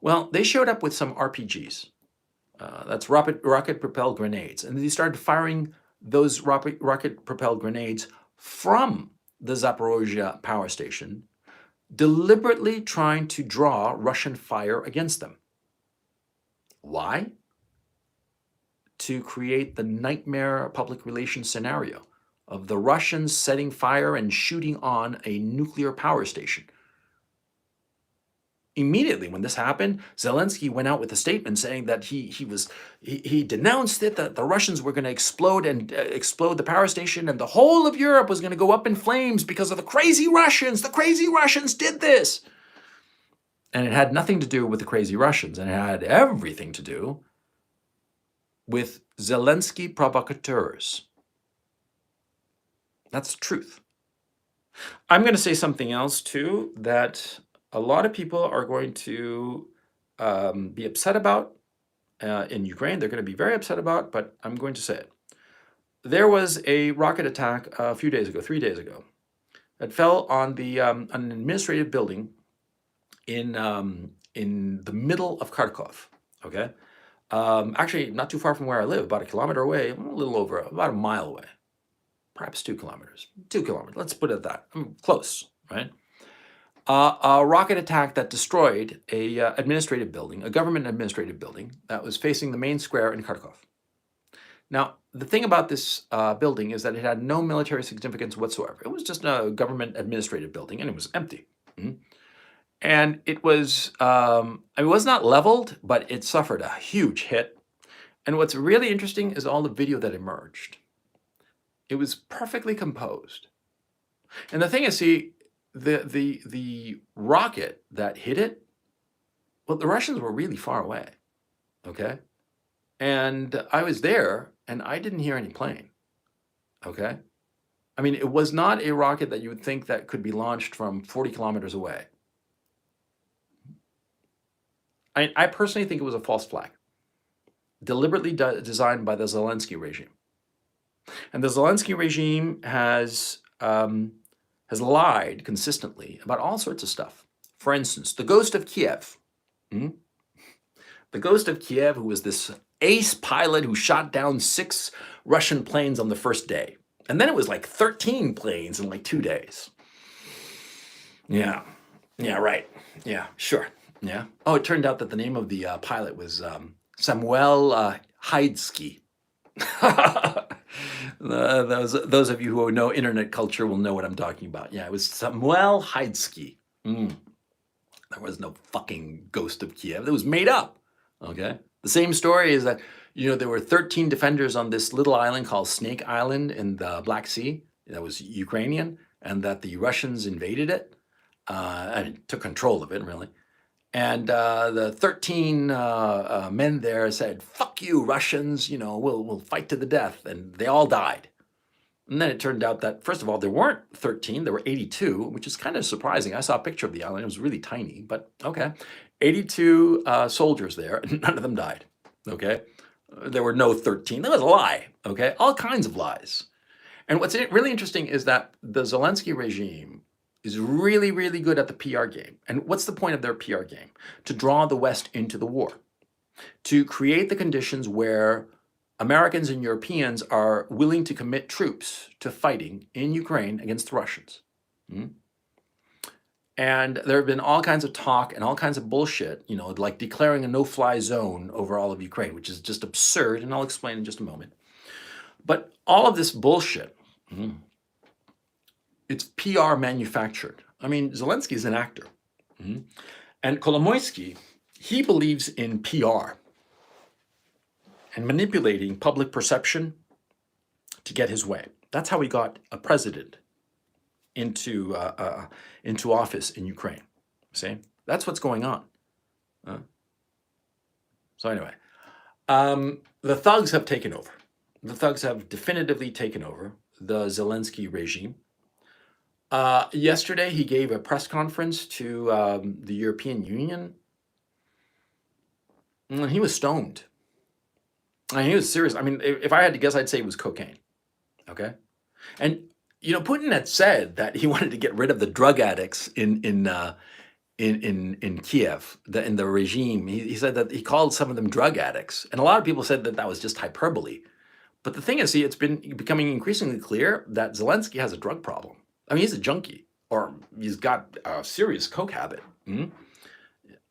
Well, they showed up with some RPGs. That's rocket-propelled grenades. And they started firing those rocket-propelled grenades from the Zaporozhye power station, deliberately trying to draw Russian fire against them. Why? To create the nightmare public relations scenario of the Russians setting fire and shooting on a nuclear power station. Immediately when this happened, Zelensky went out with a statement saying that he denounced it, that the Russians were going to explode the power station, and the whole of Europe was going to go up in flames because of the crazy Russians. The crazy Russians did this. And it had nothing to do with the crazy Russians, and it had everything to do with Zelensky provocateurs. That's the truth. I'm going to say something else too that a lot of people are going to be upset about in Ukraine. They're going to be very upset about, but I'm going to say it. There was a rocket attack a few days ago, 3 days ago, that fell on an administrative building in the middle of Kharkov. Okay, actually not too far from where I live, about a kilometer away, a little over, about a mile away, perhaps 2 kilometers. 2 kilometers. Let's put it at that. Close, right? A rocket attack that destroyed a administrative building, a government administrative building that was facing the main square in Kharkov. Now, the thing about this building is that it had no military significance whatsoever. It was just a government administrative building, and it was empty. And it was not leveled, but it suffered a huge hit. And what's really interesting is all the video that emerged. It was perfectly composed. And the thing is, see, the rocket that hit it, well, the Russians were really far away, okay? And I was there, and I didn't hear any plane, okay? I mean, it was not a rocket that you would think that could be launched from 40 kilometers away. I personally think it was a false flag, deliberately designed by the Zelensky regime. And the Zelensky regime has lied consistently about all sorts of stuff. For instance, the ghost of Kiev. The ghost of Kiev, who was this ace pilot who shot down 6 Russian planes on the first day. And then it was like 13 planes in like 2 days. Yeah, right. Yeah, sure. Yeah. Oh, it turned out that the name of the pilot was Samuel Heidsky. Those of you who know internet culture will know what I'm talking about. Yeah, it was Samuel Heidsky. There was no fucking ghost of Kiev. It was made up. Okay. The same story is that, there were 13 defenders on this little island called Snake Island in the Black Sea that was Ukrainian, and that the Russians invaded it and took control of it, really. And the 13 men there said, "Fuck you, Russians! We'll fight to the death," and they all died. And then it turned out that, first of all, there weren't 13, there were 82, which is kind of surprising. I saw a picture of the island. It was really tiny, but okay. 82 soldiers there, and none of them died, okay? There were no 13. That was a lie, okay? All kinds of lies. And what's really interesting is that the Zelensky regime is really, really good at the PR game. And what's the point of their PR game? To draw the West into the war, to create the conditions where Americans and Europeans are willing to commit troops to fighting in Ukraine against the Russians. And there have been all kinds of talk and all kinds of bullshit, like declaring a no-fly zone over all of Ukraine, which is just absurd, and I'll explain in just a moment. But all of this bullshit, it's PR manufactured. I mean, Zelensky is an actor. And Kolomoisky, he believes in PR and manipulating public perception to get his way. That's how he got a president into office in Ukraine. See, that's what's going on. So anyway, the thugs have taken over. The thugs have definitively taken over the Zelensky regime. Yesterday, he gave a press conference to the European Union, and he was stoned. I mean, he was serious. I mean, if I had to guess, I'd say it was cocaine. Okay, and Putin had said that he wanted to get rid of the drug addicts in Kiev, in the regime. He said that he called some of them drug addicts, and a lot of people said that that was just hyperbole. But the thing is, it's been becoming increasingly clear that Zelensky has a drug problem. I mean, he's a junkie, or he's got a serious coke habit,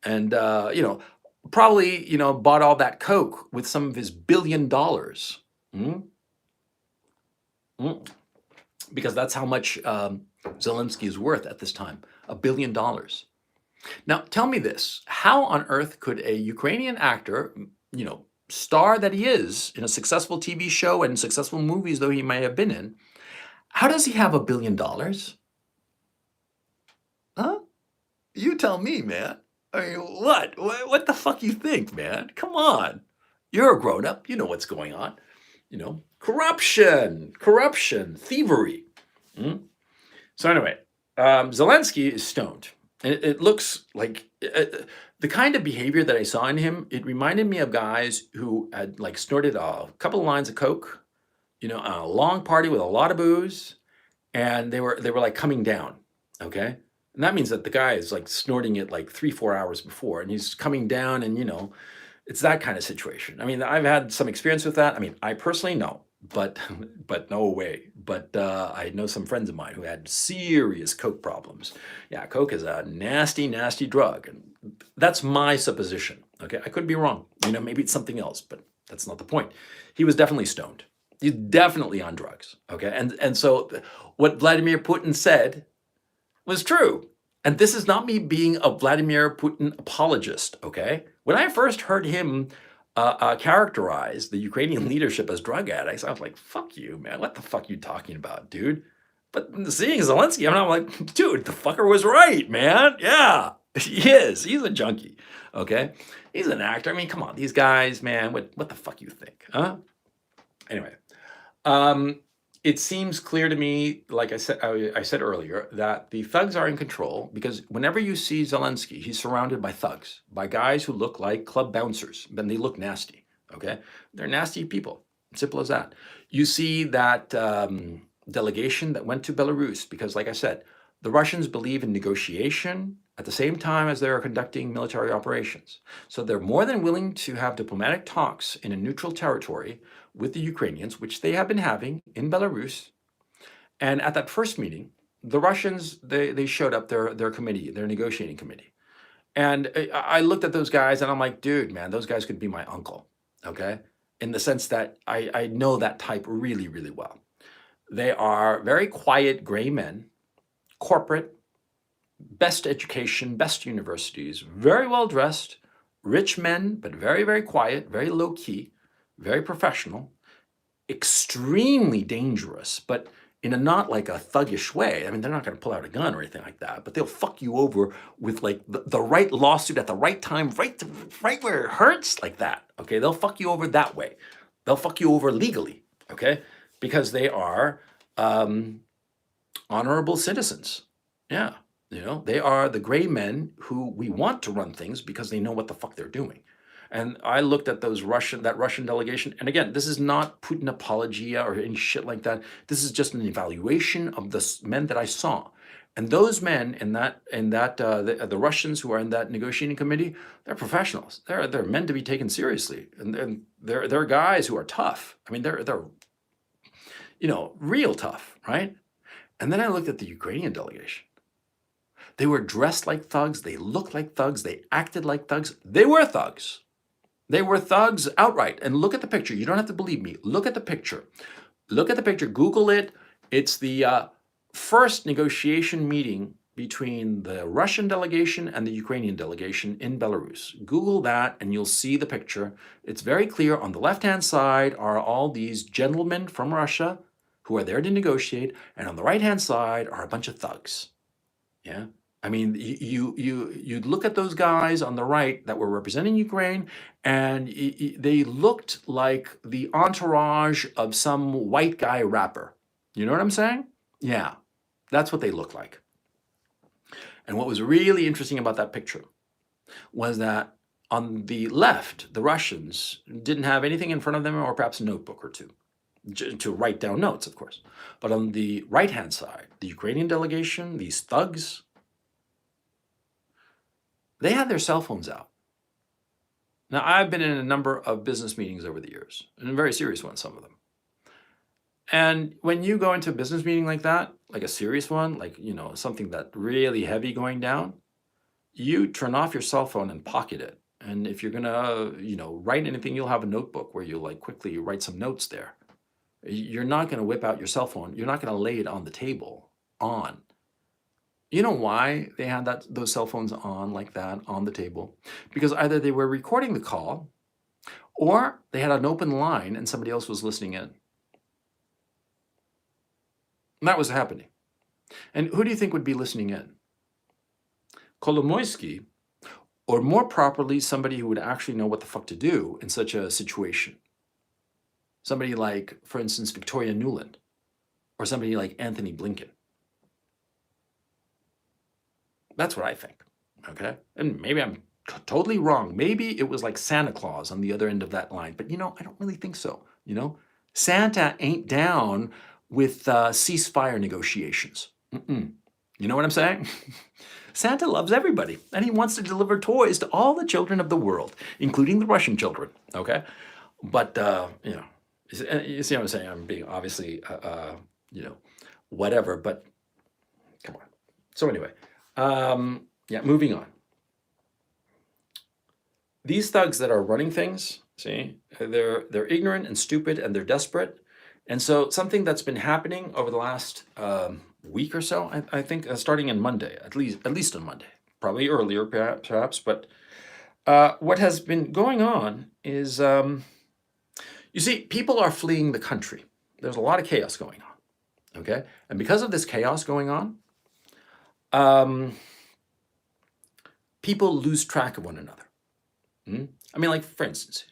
and probably bought all that coke with some of his $1 billion, because that's how much Zelensky is worth at this time, $1 billion. Now, tell me this: how on earth could a Ukrainian actor, star that he is in a successful TV show and successful movies, though he may have been in, how does he have $1 billion? Huh? You tell me, man. I mean, what the fuck you think, man? Come on. You're a grown-up. You know what's going on. Corruption, thievery. So anyway, Zelensky is stoned. And it looks like the kind of behavior that I saw in him, it reminded me of guys who had snorted a couple of lines of coke, a long party with a lot of booze, and they were coming down, okay? And that means that the guy is snorting it 3-4 hours before, and he's coming down, and it's that kind of situation. I mean, I've had some experience with that. I mean, I personally no, but no way. But I know some friends of mine who had serious coke problems. Yeah, coke is a nasty, nasty drug, and that's my supposition. Okay, I could be wrong. Maybe it's something else, but that's not the point. He was definitely stoned. He's definitely on drugs. Okay, and so what Vladimir Putin said was true. And this is not me being a Vladimir Putin apologist, okay? When I first heard him characterize the Ukrainian leadership as drug addicts, I was like, fuck you, man. What the fuck are you talking about, dude? But seeing Zelensky, I'm like, dude, the fucker was right, man. Yeah, he is. He's a junkie, okay? He's an actor. I mean, come on, these guys, man, what the fuck you think, huh? Anyway, it seems clear to me, like I said earlier, that the thugs are in control, because whenever you see Zelensky, he's surrounded by thugs, by guys who look like club bouncers, and they look nasty, okay? They're nasty people, simple as that. You see that delegation that went to Belarus, because like I said, the Russians believe in negotiation at the same time as they're conducting military operations. So they're more than willing to have diplomatic talks in a neutral territory with the Ukrainians, which they have been having in Belarus. And at that first meeting, the Russians, they showed up their committee, their negotiating committee. And I looked at those guys and I'm like, dude, man, those guys could be my uncle, okay? in the sense that I know that type really, really well. They are very quiet gray men, corporate, best education, best universities, very well dressed, rich men, but very, very quiet, very low key, very professional, extremely dangerous, but in a not like a thuggish way. I mean, they're not going to pull out a gun or anything like that, but they'll fuck you over with like the right lawsuit at the right time, right where it hurts, like that. Okay, they'll fuck you over that way. They'll fuck you over legally. Okay, because they are honorable citizens. Yeah, they are the gray men who we want to run things because they know what the fuck they're doing. And I looked at that Russian delegation, and again, this is not Putin apologia or any shit like that. This is just an evaluation of the men that I saw. And those men the Russians who are in that negotiating committee, they're professionals. They're meant to be taken seriously, and they're guys who are tough. I mean, they're real tough, right? And then I looked at the Ukrainian delegation. They were dressed like thugs. They looked like thugs. They acted like thugs. They were thugs. They were thugs outright. And look at the picture. You don't have to believe me. Look at the picture. Look at the picture. Google it. It's the first negotiation meeting between the Russian delegation and the Ukrainian delegation in Belarus. Google that and you'll see the picture. It's very clear. On the left-hand side are all these gentlemen from Russia who are there to negotiate. And on the right-hand side are a bunch of thugs. Yeah. I mean, you'd look at those guys on the right that were representing Ukraine, and they looked like the entourage of some white guy rapper. You know what I'm saying? Yeah, that's what they look like. And what was really interesting about that picture was that on the left, the Russians didn't have anything in front of them, or perhaps a notebook or two to write down notes, of course. But on the right-hand side, the Ukrainian delegation, these thugs, they had their cell phones out. Now, I've been in a number of business meetings over the years, and very serious ones, some of them. And when you go into a business meeting like that, like a serious one, like, something that really heavy going down, you turn off your cell phone and pocket it. And if you're gonna, write anything, you'll have a notebook where you like quickly write some notes there. You're not gonna whip out your cell phone. You're not gonna lay it on the table on. You know why they had those cell phones on like that on the table? Because either they were recording the call or they had an open line and somebody else was listening in. And that was happening. And who do you think would be listening in? Kolomoisky, or more properly, somebody who would actually know what the fuck to do in such a situation. Somebody like, for instance, Victoria Nuland, or somebody like Anthony Blinken. That's what I think, okay? And maybe I'm totally wrong. Maybe it was like Santa Claus on the other end of that line. But, I don't really think so, Santa ain't down with ceasefire negotiations. You know what I'm saying? Santa loves everybody, and he wants to deliver toys to all the children of the world, including the Russian children, okay? But, you see what I'm saying? I'm being obviously, whatever, but come on. So anyway. Moving on. These thugs that are running things, see, they're ignorant and stupid and they're desperate. And so something that's been happening over the last week or so, I think, starting on Monday, at least on Monday, probably earlier perhaps, but what has been going on is, you see, people are fleeing the country. There's a lot of chaos going on, okay? And because of this chaos going on, people lose track of one another. I mean, like, for instance,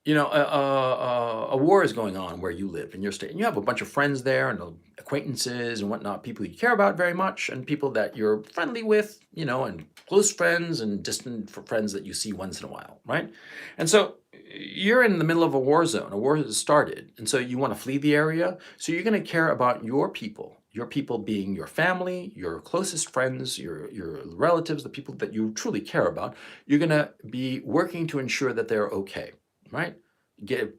a war is going on where you live in your state, and you have a bunch of friends there and acquaintances and whatnot, people you care about very much, and people that you're friendly with, and close friends and distant friends that you see once in a while, right? And so you're in the middle of a war zone. A war has started, and so you want to flee the area. So you're going to care about your people being your family, your closest friends, your relatives, the people that you truly care about. You're going to be working to ensure that they're okay, right?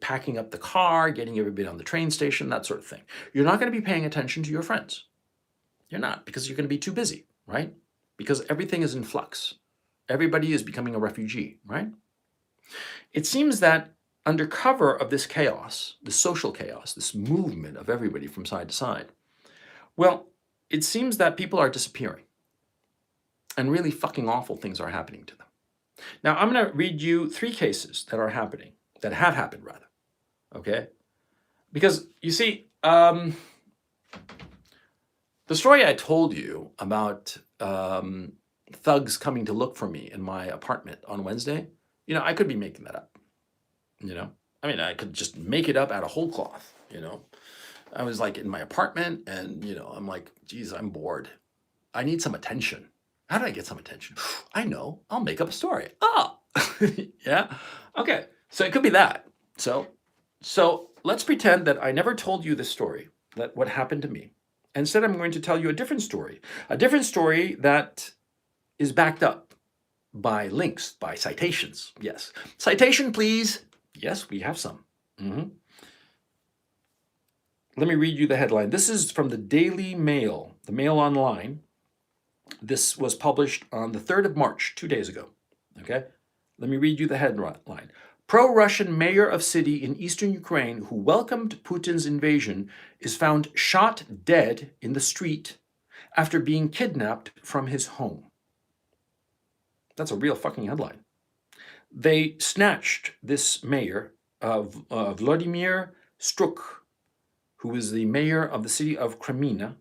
Packing up the car, getting everybody on the train station, that sort of thing. You're not going to be paying attention to your friends. You're not, because you're going to be too busy, right? Because everything is in flux. Everybody is becoming a refugee, right? It seems that under cover of this chaos, this social chaos, this movement of everybody from side to side, well, it seems that people are disappearing and really fucking awful things are happening to them. Now, I'm going to read you 3 cases that are happening, that have happened rather, okay? Because you see, the story I told you about thugs coming to look for me in my apartment on Wednesday, I could be making that up, I mean, I could just make it up out of whole cloth, I was like in my apartment and, I'm like, geez, I'm bored. I need some attention. How do I get some attention? I know, I'll make up a story. Oh, yeah. Okay, so it could be that. So let's pretend that I never told you this story, that what happened to me. Instead, I'm going to tell you a different story that is backed up by links, by citations. Yes. Citation, please. Yes, we have some. Let me read you the headline. This is from the Daily Mail, the Mail Online. This was published on the 3rd of March, 2 days ago. Okay? Let me read you the headline. Pro-Russian mayor of city in eastern Ukraine who welcomed Putin's invasion is found shot dead in the street after being kidnapped from his home. That's a real fucking headline. They snatched this mayor, Vladimir Struk, who is the mayor of the city of Kreminna,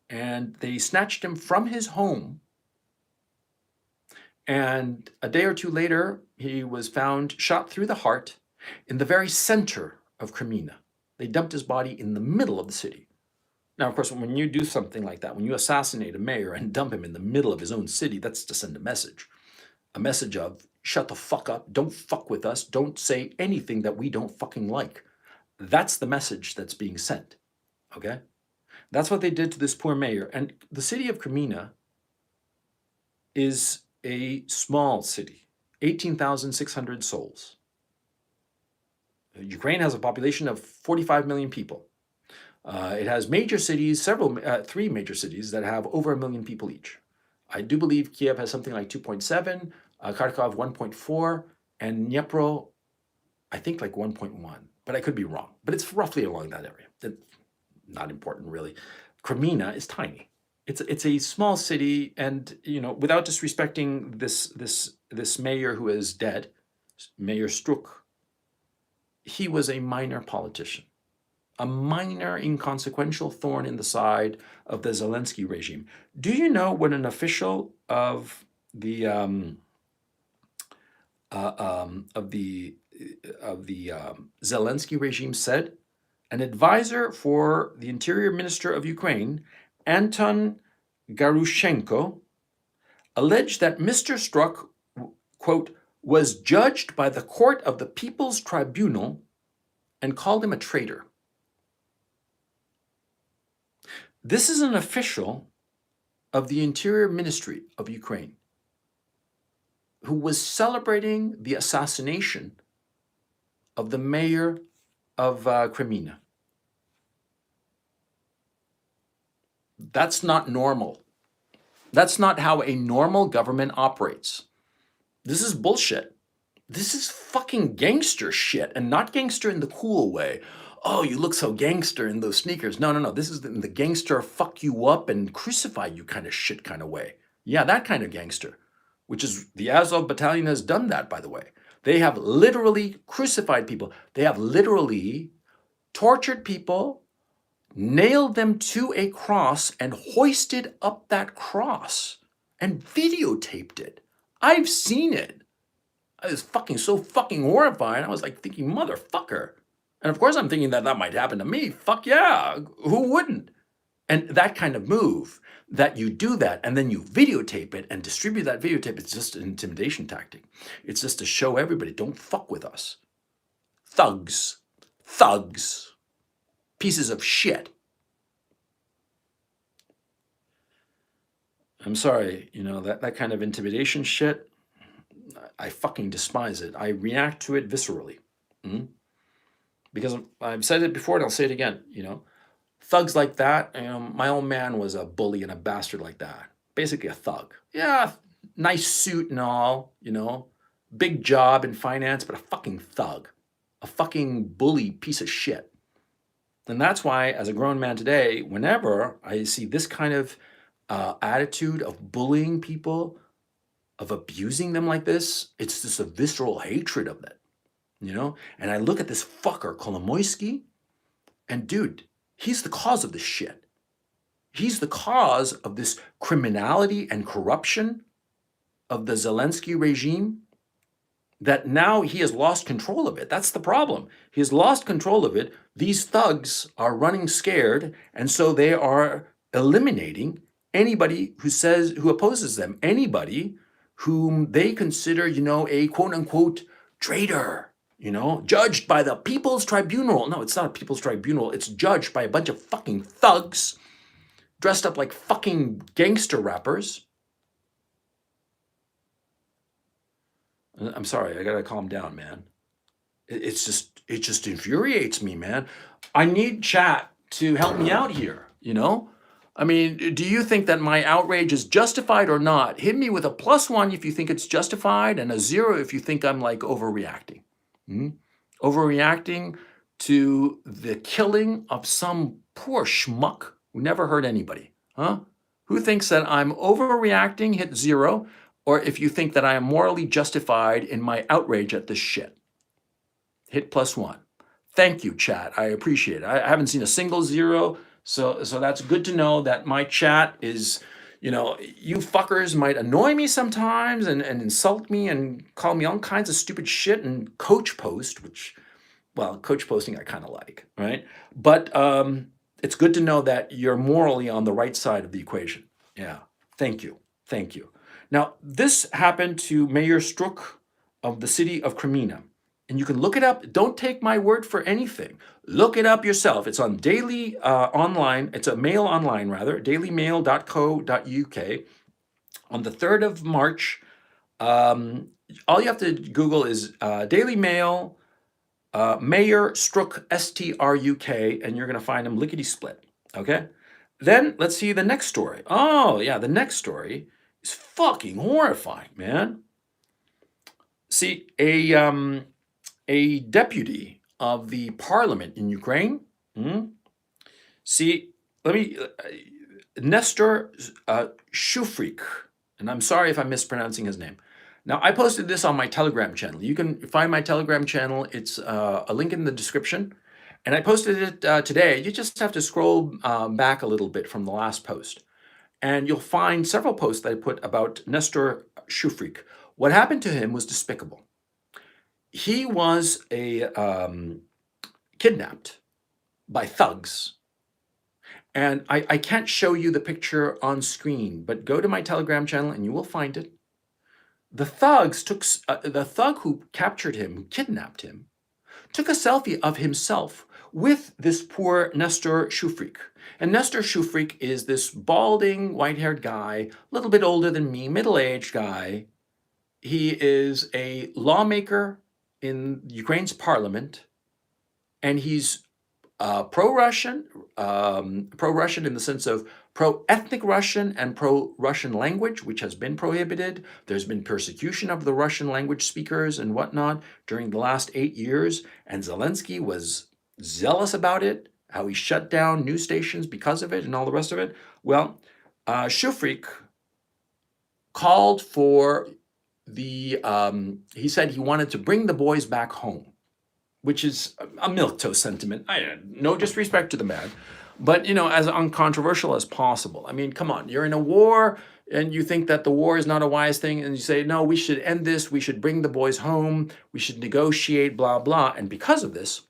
and they snatched him from his home. And a day or two later, he was found shot through the heart in the very center of Kreminna. They dumped his body in the middle of the city. Now, of course, when you do something like that, when you assassinate a mayor and dump him in the middle of his own city, that's to send a message of shut the fuck up, don't fuck with us, don't say anything that we don't fucking like. That's the message that's being sent, okay? That's what they did to this poor mayor. And the city of Kreminna is a small city, 18,600 souls. Ukraine has a population of 45 million people. It has major cities, 3 major cities that have over 1 million people each. I do believe Kiev has something like 2.7, Kharkov 1.4, and Dnipro, I think like 1.1, but I could be wrong. But it's roughly along that area. It's not important, really. Kreminna is tiny. It's a small city, and without disrespecting this mayor who is dead, Mayor Struk, he was a minor politician, a minor inconsequential thorn in the side of the Zelensky regime. Do you know what an official of the Zelensky regime said? An advisor for the Interior Minister of Ukraine, Anton Garushenko, alleged that Mr. Struk, quote, was judged by the court of the People's Tribunal and called him a traitor. This is an official of the Interior Ministry of Ukraine who was celebrating the assassination of the mayor of Kreminna. That's not normal. That's not how a normal government operates. This is bullshit. This is fucking gangster shit, and not gangster in the cool way. Oh, you look so gangster in those sneakers. No. This is in the gangster fuck you up and crucify you kind of shit kind of way. Yeah, that kind of gangster, which is the Azov battalion has done that, by the way. They have literally crucified people. They have literally tortured people, nailed them to a cross, and hoisted up that cross and videotaped it. I've seen it. I was so fucking horrified. I was like thinking, motherfucker. And of course I'm thinking that might happen to me. Fuck yeah, who wouldn't? And that kind of move, that you do that and then you videotape it and distribute that videotape, it's just an intimidation tactic. It's just to show everybody, don't fuck with us. Thugs. Pieces of shit. I'm sorry, that kind of intimidation shit, I fucking despise it. I react to it viscerally. Because I've said it before and I'll say it again, thugs like that, my old man was a bully and a bastard like that. Basically a thug. Yeah, nice suit and all, big job in finance, but a fucking thug, a fucking bully piece of shit. And that's why, as a grown man today, whenever I see this kind of attitude of bullying people, of abusing them like this, it's just a visceral hatred of that, you know? And I look at this fucker, Kolomoisky, and dude, he's the cause of this shit. He's the cause of this criminality and corruption of the Zelensky regime, that now he has lost control of it. That's the problem. He has lost control of it. These thugs are running scared, and so they are eliminating anybody who opposes them, anybody whom they consider, a quote unquote traitor, judged by the People's Tribunal. No, it's not a People's Tribunal. It's judged by a bunch of fucking thugs dressed up like fucking gangster rappers. I'm sorry, I gotta calm down, man. It just infuriates me, man. I need chat to help me out here, I mean, do you think that my outrage is justified or not? Hit me with a +1 if you think it's justified and a 0 if you think I'm like overreacting. Overreacting to the killing of some poor schmuck who never hurt anybody, huh? Who thinks that I'm overreacting? Hit 0. Or if you think that I am morally justified in my outrage at this shit, hit +1. Thank you, chat. I appreciate it. I haven't seen a single 0, so that's good to know that my chat is, you fuckers might annoy me sometimes and insult me and call me all kinds of stupid shit and coach post, which, well, coach posting I kind of like, right? But it's good to know that you're morally on the right side of the equation. Yeah, thank you. Thank you. Now, this happened to Mayor Struk of the city of Kreminna. And you can look it up. Don't take my word for anything. Look it up yourself. It's on Daily Online. It's a Mail Online, rather, dailymail.co.uk. On the 3rd of March, all you have to Google is Daily Mail, Mayor Struk, S-T-R-U-K, and you're going to find him lickety-split, okay? Then let's see the next story. Oh, yeah, the next story is fucking horrifying, man. See, a deputy of the parliament in Ukraine, Nestor Shufrik, and I'm sorry if I'm mispronouncing his name. Now, I posted this on my Telegram channel. You can find my Telegram channel. It's a link in the description. And I posted it today. You just have to scroll back a little bit from the last post. And you'll find several posts that I put about Nestor Shufrik. What happened to him was despicable. He was kidnapped by thugs. And I can't show you the picture on screen, but go to my Telegram channel and you will find it. The thugs the thug who captured him, who kidnapped him, took a selfie of himself with this poor Nestor Shufrik. And Nestor Shufrik is this balding, white-haired guy, a little bit older than me, middle-aged guy. He is a lawmaker in Ukraine's parliament, and he's pro-Russian in the sense of pro-ethnic Russian and pro-Russian language, which has been prohibited. There's been persecution of the Russian language speakers and whatnot during the last 8 years, and Zelensky was zealous about it, how he shut down news stations because of it and all the rest of it. Well, Shufrik called for he said he wanted to bring the boys back home, which is a milquetoast sentiment. No disrespect to the man, but, as uncontroversial as possible. I mean, come on, you're in a war and you think that the war is not a wise thing, and you say, no, we should end this, we should bring the boys home, we should negotiate, blah, blah. And because of this,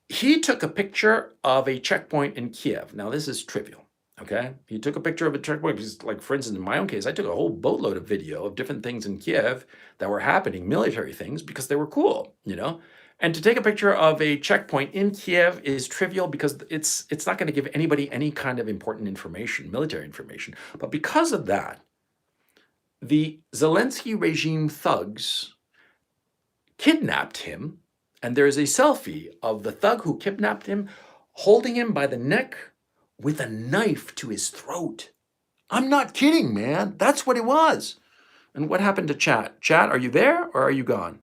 he took a picture of a checkpoint in Kiev. Now, this is trivial, okay? He took a picture of a checkpoint because, like, for instance, in my own case, I took a whole boatload of video of different things in Kiev that were happening, military things, because they were cool, And to take a picture of a checkpoint in Kiev is trivial because it's not going to give anybody any kind of important information, military information. But because of that, the Zelensky regime thugs kidnapped him, and there is a selfie of the thug who kidnapped him holding him by the neck with a knife to his throat. I'm not kidding, man. That's what it was. And what happened to chat? Chat, are you there or are you gone?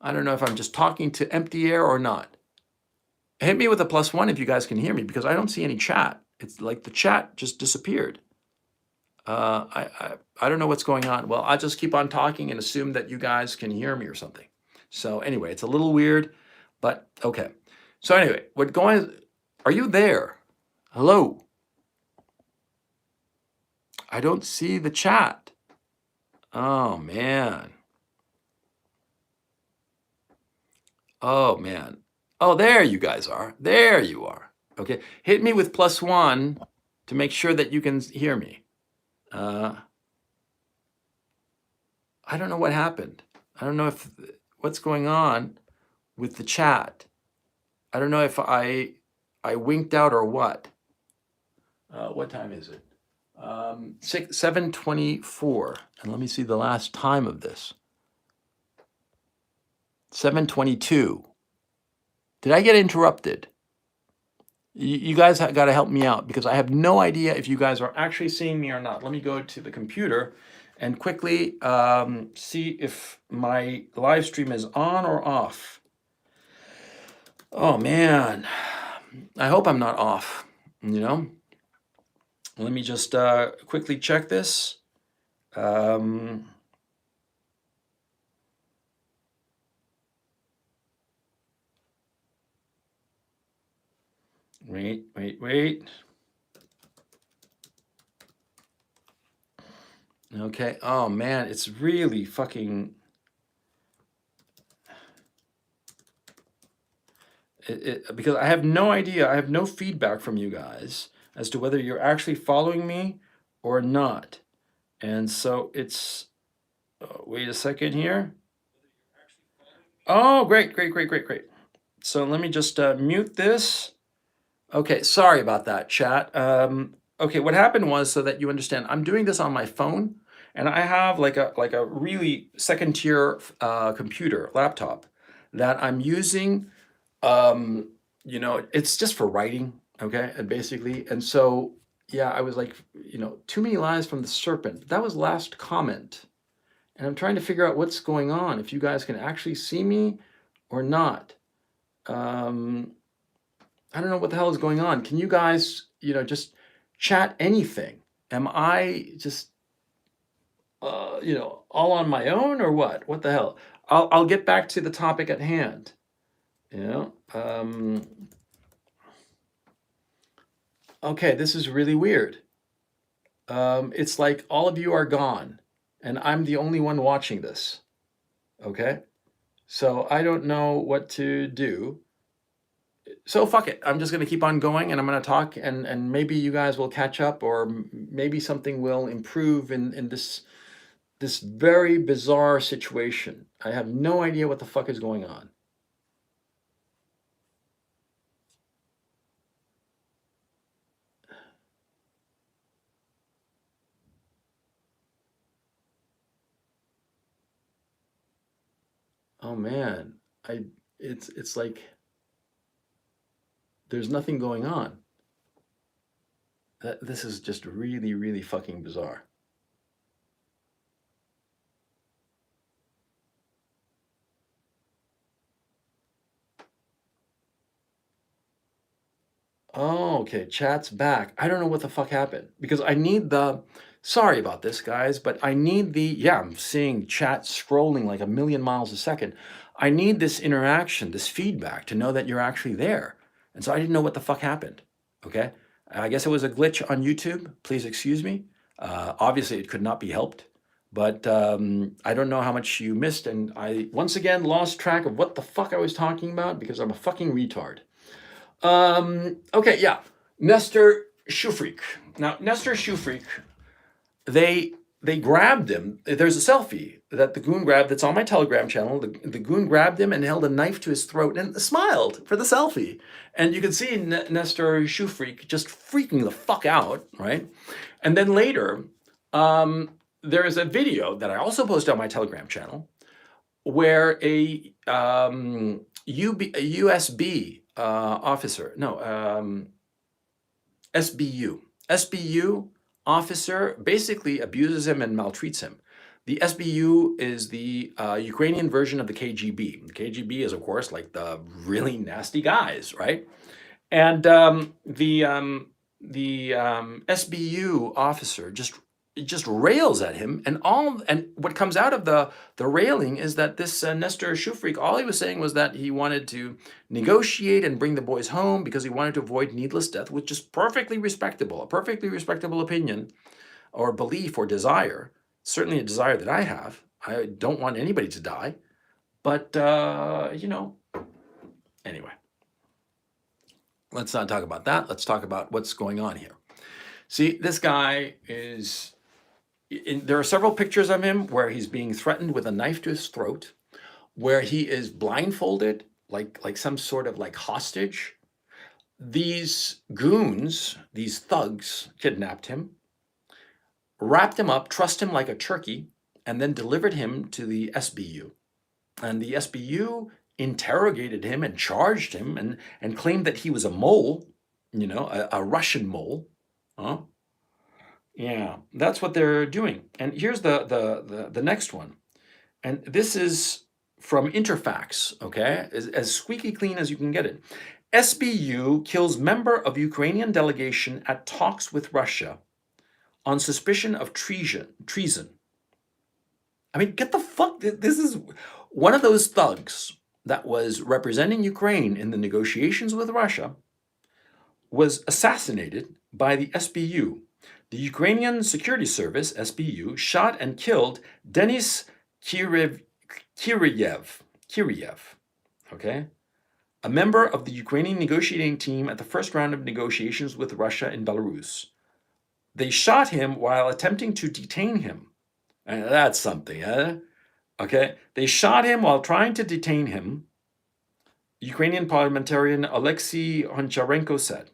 I don't know if I'm just talking to empty air or not. Hit me with a +1 if you guys can hear me, because I don't see any chat. It's like the chat just disappeared. I don't know what's going on. Well, I'll just keep on talking and assume that you guys can hear me or something. So anyway, it's a little weird, but okay. So anyway, are you there? Hello? I don't see the chat. Oh man. Oh man. Oh, there you guys are. There you are. Okay. Hit me with +1 to make sure that you can hear me. I don't know what happened. I don't know what's going on with the chat. I don't know if I winked out or what. What time is it? 7:24. And let me see the last time of this. 7:22. Did I get interrupted? You guys got to help me out, because I have no idea if you guys are actually seeing me or not. Let me go to the computer and quickly see if my live stream is on or off. Oh man, I hope I'm not off, you know? Let me just quickly check this. Wait. Okay, oh man, it's really fucking... because I have no idea, I have no feedback from you guys as to whether you're actually following me or not. And so it's, wait a second here. Oh, great. So let me just mute this. Okay, sorry about that, chat. Okay, what happened was, so that you understand, I'm doing this on my phone, and I have like a really second tier computer, laptop, that I'm using. It's just for writing, okay, and basically. And so, yeah, I was like, too many lies from the serpent. That was last comment. And I'm trying to figure out what's going on, if you guys can actually see me or not. I don't know what the hell is going on. Can you guys, just chat anything? Am I just, all on my own or what? What the hell? I'll get back to the topic at hand. Okay, this is really weird. It's like all of you are gone, and I'm the only one watching this. Okay? So I don't know what to do. So fuck it. I'm just going to keep on going, and I'm going to talk, and maybe you guys will catch up, or maybe something will improve in this very bizarre situation. I have no idea what the fuck is going on. Oh man, it's like there's nothing going on. This is just really, really fucking bizarre. Oh, okay, chat's back. I don't know what the fuck happened, because I need sorry about this, guys, but I need yeah, I'm seeing chat scrolling like a million miles a second. I need this interaction, this feedback, to know that you're actually there. And so I didn't know what the fuck happened, okay? I guess it was a glitch on YouTube. Please excuse me. Obviously, it could not be helped, but I don't know how much you missed, and I once again lost track of what the fuck I was talking about, because I'm a fucking retard. Okay, yeah. Nestor Shufrik. Now, Nestor Shufrik, they grabbed him. There's a selfie that the goon grabbed that's on my Telegram channel. The goon grabbed him and held a knife to his throat and smiled for the selfie. And you can see Nestor Shufrik just freaking the fuck out, right? And then later, there is a video that I also posted on my Telegram channel where a USB officer, no, SBU officer basically abuses him and maltreats him. The SBU is the Ukrainian version of the KGB. The KGB is, of course, like the really nasty guys, right? And the SBU officer just rails at him, and what comes out of the railing is that this Nestor Shufrik, all he was saying was that he wanted to negotiate and bring the boys home because he wanted to avoid needless death, which is perfectly respectable, a perfectly respectable opinion or belief or desire. Certainly a desire that I have. I don't want anybody to die, but anyway. Let's not talk about that. Let's talk about what's going on here. See, this guy is, there are several pictures of him where he's being threatened with a knife to his throat, where he is blindfolded, like some sort of like hostage. These goons, these thugs, kidnapped him, wrapped him up, trussed him like a turkey, and then delivered him to the SBU. And the SBU interrogated him and charged him and claimed that he was a mole, a Russian mole. Huh? Yeah, that's what they're doing. And here's the next one. And this is from Interfax, okay? As squeaky clean as you can get it. SBU kills member of Ukrainian delegation at talks with Russia on suspicion of treason. I mean, get the fuck, this is one of those thugs that was representing Ukraine in the negotiations with Russia was assassinated by the SBU. The Ukrainian Security Service, SBU, shot and killed Denis Kiryev, okay? A member of the Ukrainian negotiating team at the first round of negotiations with Russia in Belarus. They shot him while attempting to detain him. And that's something, huh? Okay, they shot him while trying to detain him. Ukrainian parliamentarian Alexei Honcharenko said,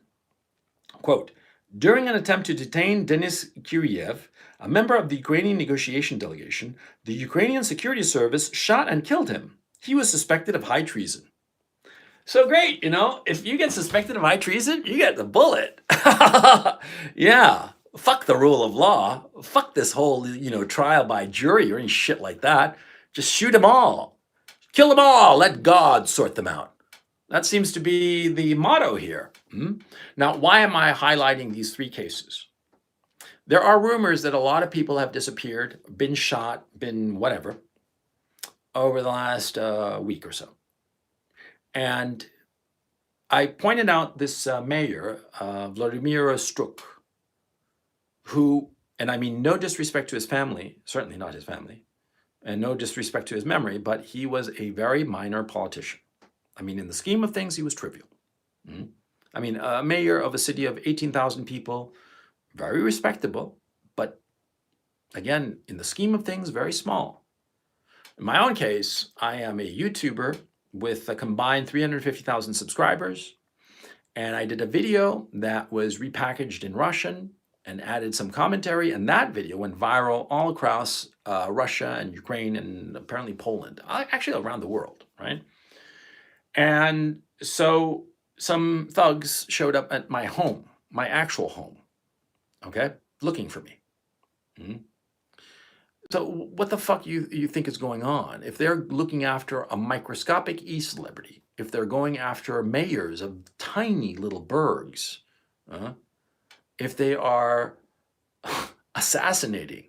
quote, during an attempt to detain Denis Kiryev, a member of the Ukrainian negotiation delegation, the Ukrainian Security Service shot and killed him. He was suspected of high treason. So great, if you get suspected of high treason, you get the bullet. Yeah, fuck the rule of law. Fuck this whole, trial by jury or any shit like that. Just shoot them all. Kill them all. Let God sort them out. That seems to be the motto here. Now, why am I highlighting these three cases? There are rumors that a lot of people have disappeared, been shot, been whatever, over the last week or so. And I pointed out this mayor, Vladimir Struk, who, and I mean no disrespect to his family, certainly not his family, and no disrespect to his memory, but he was a very minor politician. I mean, in the scheme of things, he was trivial. I mean, a mayor of a city of 18,000 people, very respectable, but again, in the scheme of things, very small. In my own case, I am a YouTuber with a combined 350,000 subscribers, and I did a video that was repackaged in Russian and added some commentary, and that video went viral all across Russia and Ukraine and apparently Poland, actually around the world, right? And so some thugs showed up at my home, my actual home, okay, looking for me. So what the fuck you think is going on? If they're looking after a microscopic e-celebrity, if they're going after mayors of tiny little burgs, if they are assassinating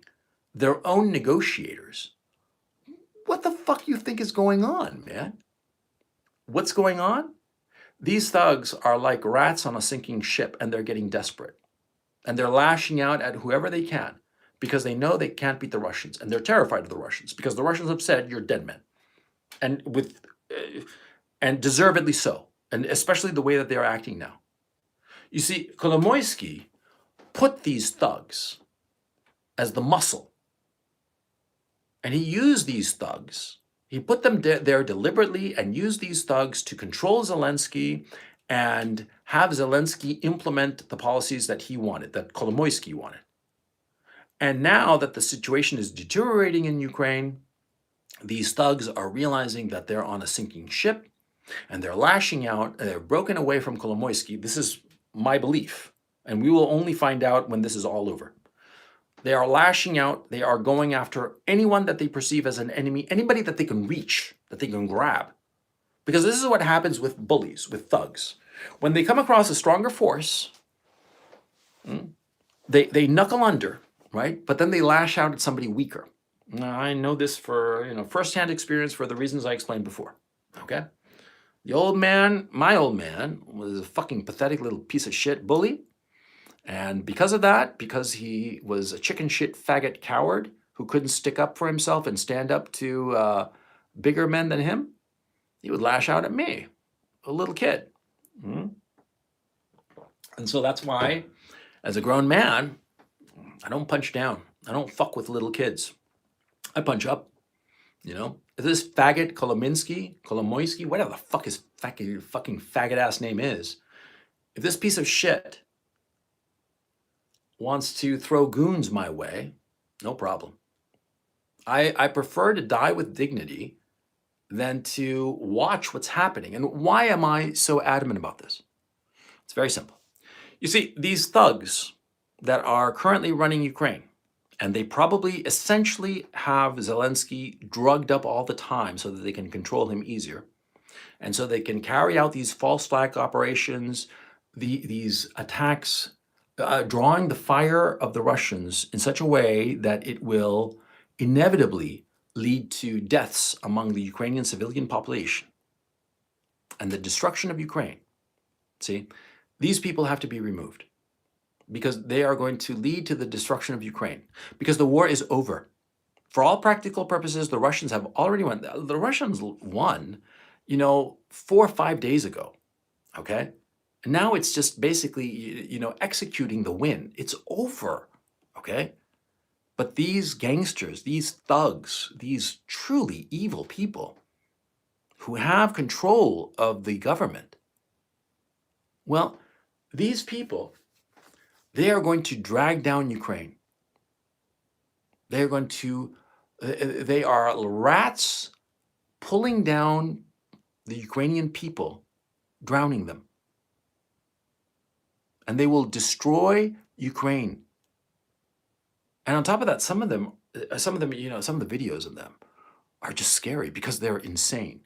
their own negotiators, what the fuck you think is going on, man? What's going on? These thugs are like rats on a sinking ship, and they're getting desperate. And they're lashing out at whoever they can because they know they can't beat the Russians, and they're terrified of the Russians because the Russians have said, you're dead men. And deservedly so, and especially the way that they're acting now. You see, Kolomoisky put these thugs as the muscle. And he used these thugs. He put them there deliberately and used these thugs to control Zelensky and have Zelensky implement the policies that he wanted, that Kolomoisky wanted. And now that the situation is deteriorating in Ukraine, these thugs are realizing that they're on a sinking ship and they're lashing out, and they're broken away from Kolomoisky. This is my belief, and we will only find out when this is all over. They are lashing out. They are going after anyone that they perceive as an enemy, anybody that they can reach, that they can grab. Because this is what happens with bullies, with thugs. When they come across a stronger force, they knuckle under, right? But then they lash out at somebody weaker. Now, I know this for firsthand experience for the reasons I explained before. Okay? The old man, my old man, was a fucking pathetic little piece of shit bully. And because of that, because he was a chicken shit faggot coward who couldn't stick up for himself and stand up to bigger men than him, he would lash out at me, a little kid. And so that's why, as a grown man, I don't punch down. I don't fuck with little kids. I punch up. If this faggot Kolomoisky, whatever the fuck his fucking faggot ass name is, if this piece of shit wants to throw goons my way, no problem. I prefer to die with dignity than to watch what's happening. And why am I so adamant about this? It's very simple. You see, these thugs that are currently running Ukraine, and they probably essentially have Zelensky drugged up all the time so that they can control him easier. And so they can carry out these false flag operations, these attacks, drawing the fire of the Russians in such a way that it will inevitably lead to deaths among the Ukrainian civilian population and the destruction of Ukraine. See, these people have to be removed because they are going to lead to the destruction of Ukraine because the war is over. For all practical purposes, the Russians have already won. The Russians won, 4 or 5 days ago, okay? And now it's just basically, executing the win. It's over, okay? But these gangsters, these thugs, these truly evil people who have control of the government, well, these people, they are going to drag down Ukraine. They are rats pulling down the Ukrainian people, drowning them. And they will destroy Ukraine. And on top of that, some of them, some of the videos of them are just scary because they're insane.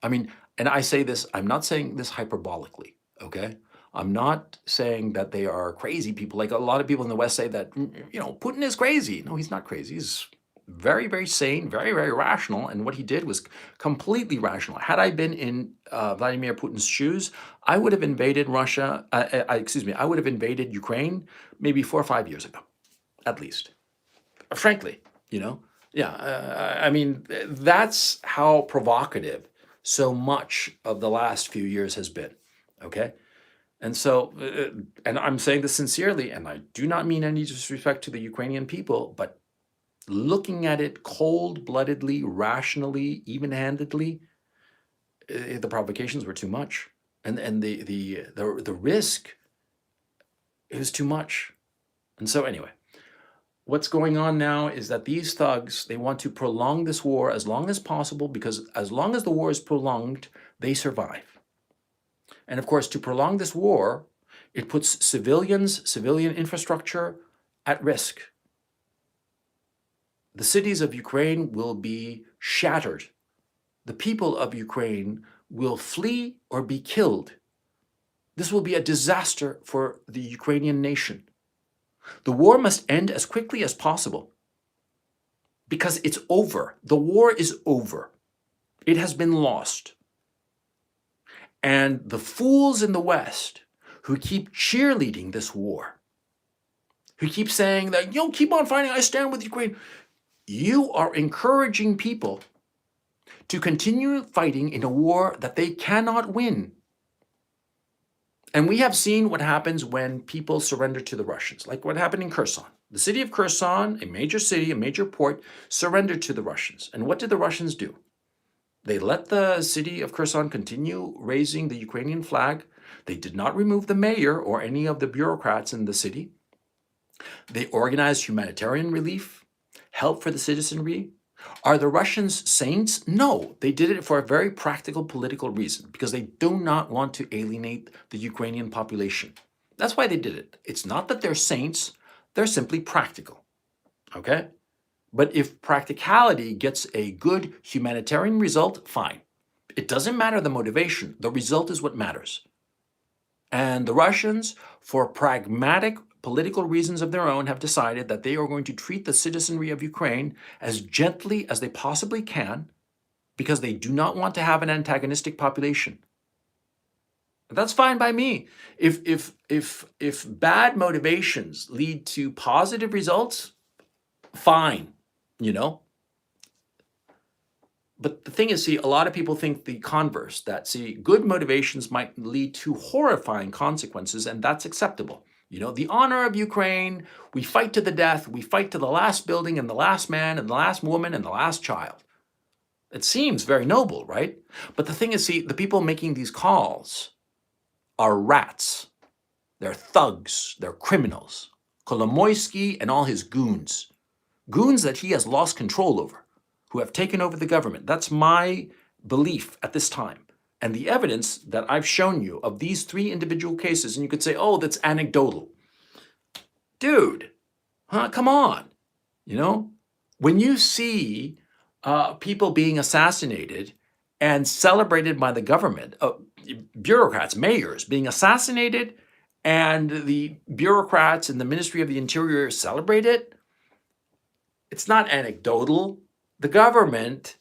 I mean, and I say this, I'm not saying this hyperbolically, okay? I'm not saying that they are crazy people. Like a lot of people in the West say that, Putin is crazy. No, he's not crazy. He's very, very sane, very, very rational. And what he did was completely rational. Had I been in Vladimir Putin's shoes, I would have invaded Russia, I would have invaded Ukraine maybe 4 or 5 years ago, at least. Frankly, I mean, that's how provocative so much of the last few years has been, okay? And so, and I'm saying this sincerely, and I do not mean any disrespect to the Ukrainian people, but looking at it cold-bloodedly, rationally, even-handedly, the provocations were too much, and the risk is too much. And so anyway, what's going on now is that these thugs, they want to prolong this war as long as possible because as long as the war is prolonged, they survive. And of course, to prolong this war, it puts civilian infrastructure at risk. The cities of Ukraine will be shattered. The people of Ukraine will flee or be killed. This will be a disaster for the Ukrainian nation. The war must end as quickly as possible because it's over. The war is over. It has been lost. And the fools in the West who keep cheerleading this war, who keep saying that, keep on fighting, I stand with Ukraine, you are encouraging people to continue fighting in a war that they cannot win. And we have seen what happens when people surrender to the Russians, like what happened in Kherson. The city of Kherson, a major city, a major port, surrendered to the Russians. And what did the Russians do? They let the city of Kherson continue raising the Ukrainian flag. They did not remove the mayor or any of the bureaucrats in the city. They organized humanitarian relief, help for the citizenry. Are the Russians saints? No, they did it for a very practical political reason, because they do not want to alienate the Ukrainian population. That's why they did it. It's not that they're saints, they're simply practical. okay? But if practicality gets a good humanitarian result, fine. It doesn't matter the motivation. The result is what matters. And the Russians, for pragmatic political reasons of their own, have decided that they are going to treat the citizenry of Ukraine as gently as they possibly can because they do not want to have an antagonistic population. That's fine by me. If bad motivations lead to positive results, fine, you know. But the thing is, see, a lot of people think the converse, that, see, good motivations might lead to horrifying consequences, and that's acceptable. You know, the honor of Ukraine, we fight to the death, we fight to the last building and the last man and the last woman and the last child. It seems very noble, right? But the thing is, see, the people making these calls are rats. They're thugs. They're criminals. Kolomoisky and all his goons. Goons that he has lost control over, who have taken over the government. That's my belief at this time. And the evidence that I've shown you of these 3 individual cases, and you could say, oh, that's anecdotal. Dude, come on. You know, when you see people being assassinated and celebrated by the government, bureaucrats, mayors being assassinated, and the bureaucrats in the Ministry of the Interior celebrate it, it's not anecdotal. The government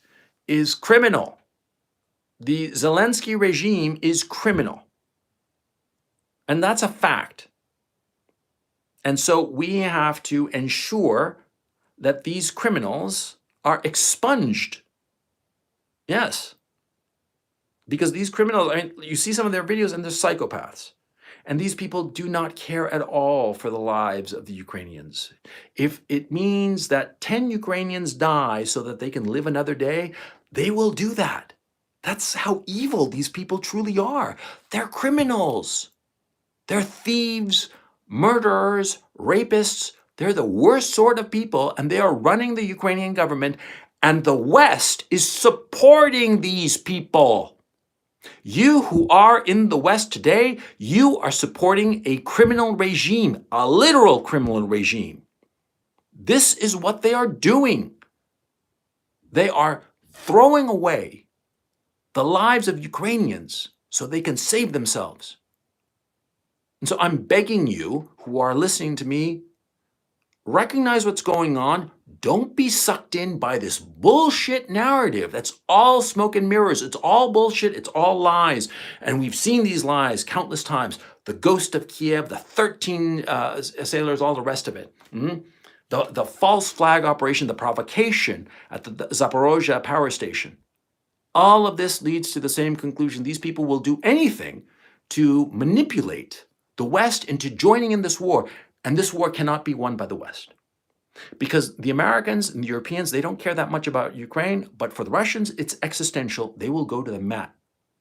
is criminal. The Zelensky regime is criminal. And that's a fact. And so we have to ensure that these criminals are expunged. Yes. Because these criminals, I mean, you see some of their videos and they're psychopaths. And these people do not care at all for the lives of the Ukrainians. If it means that 10 Ukrainians die so that they can live another day, they will do that. That's how evil these people truly are. They're criminals. They're thieves, murderers, rapists. They're the worst sort of people, and they are running the Ukrainian government, and the West is supporting these people. You who are in the West today, you are supporting a criminal regime, a literal criminal regime. This is what they are doing. They are throwing away the lives of Ukrainians so they can save themselves. And so I'm begging you who are listening to me, recognize what's going on. Don't be sucked in by this bullshit narrative. That's all smoke and mirrors. It's all bullshit. It's all lies. And we've seen these lies countless times. The ghost of Kiev, the 13 sailors, all the rest of it. The false flag operation, the provocation at the Zaporozhye power station. All of this leads to the same conclusion. These people will do anything to manipulate the West into joining in this war. And this war cannot be won by the West. Because the Americans and the Europeans, they don't care that much about Ukraine, but for the Russians, it's existential. They will go to the mat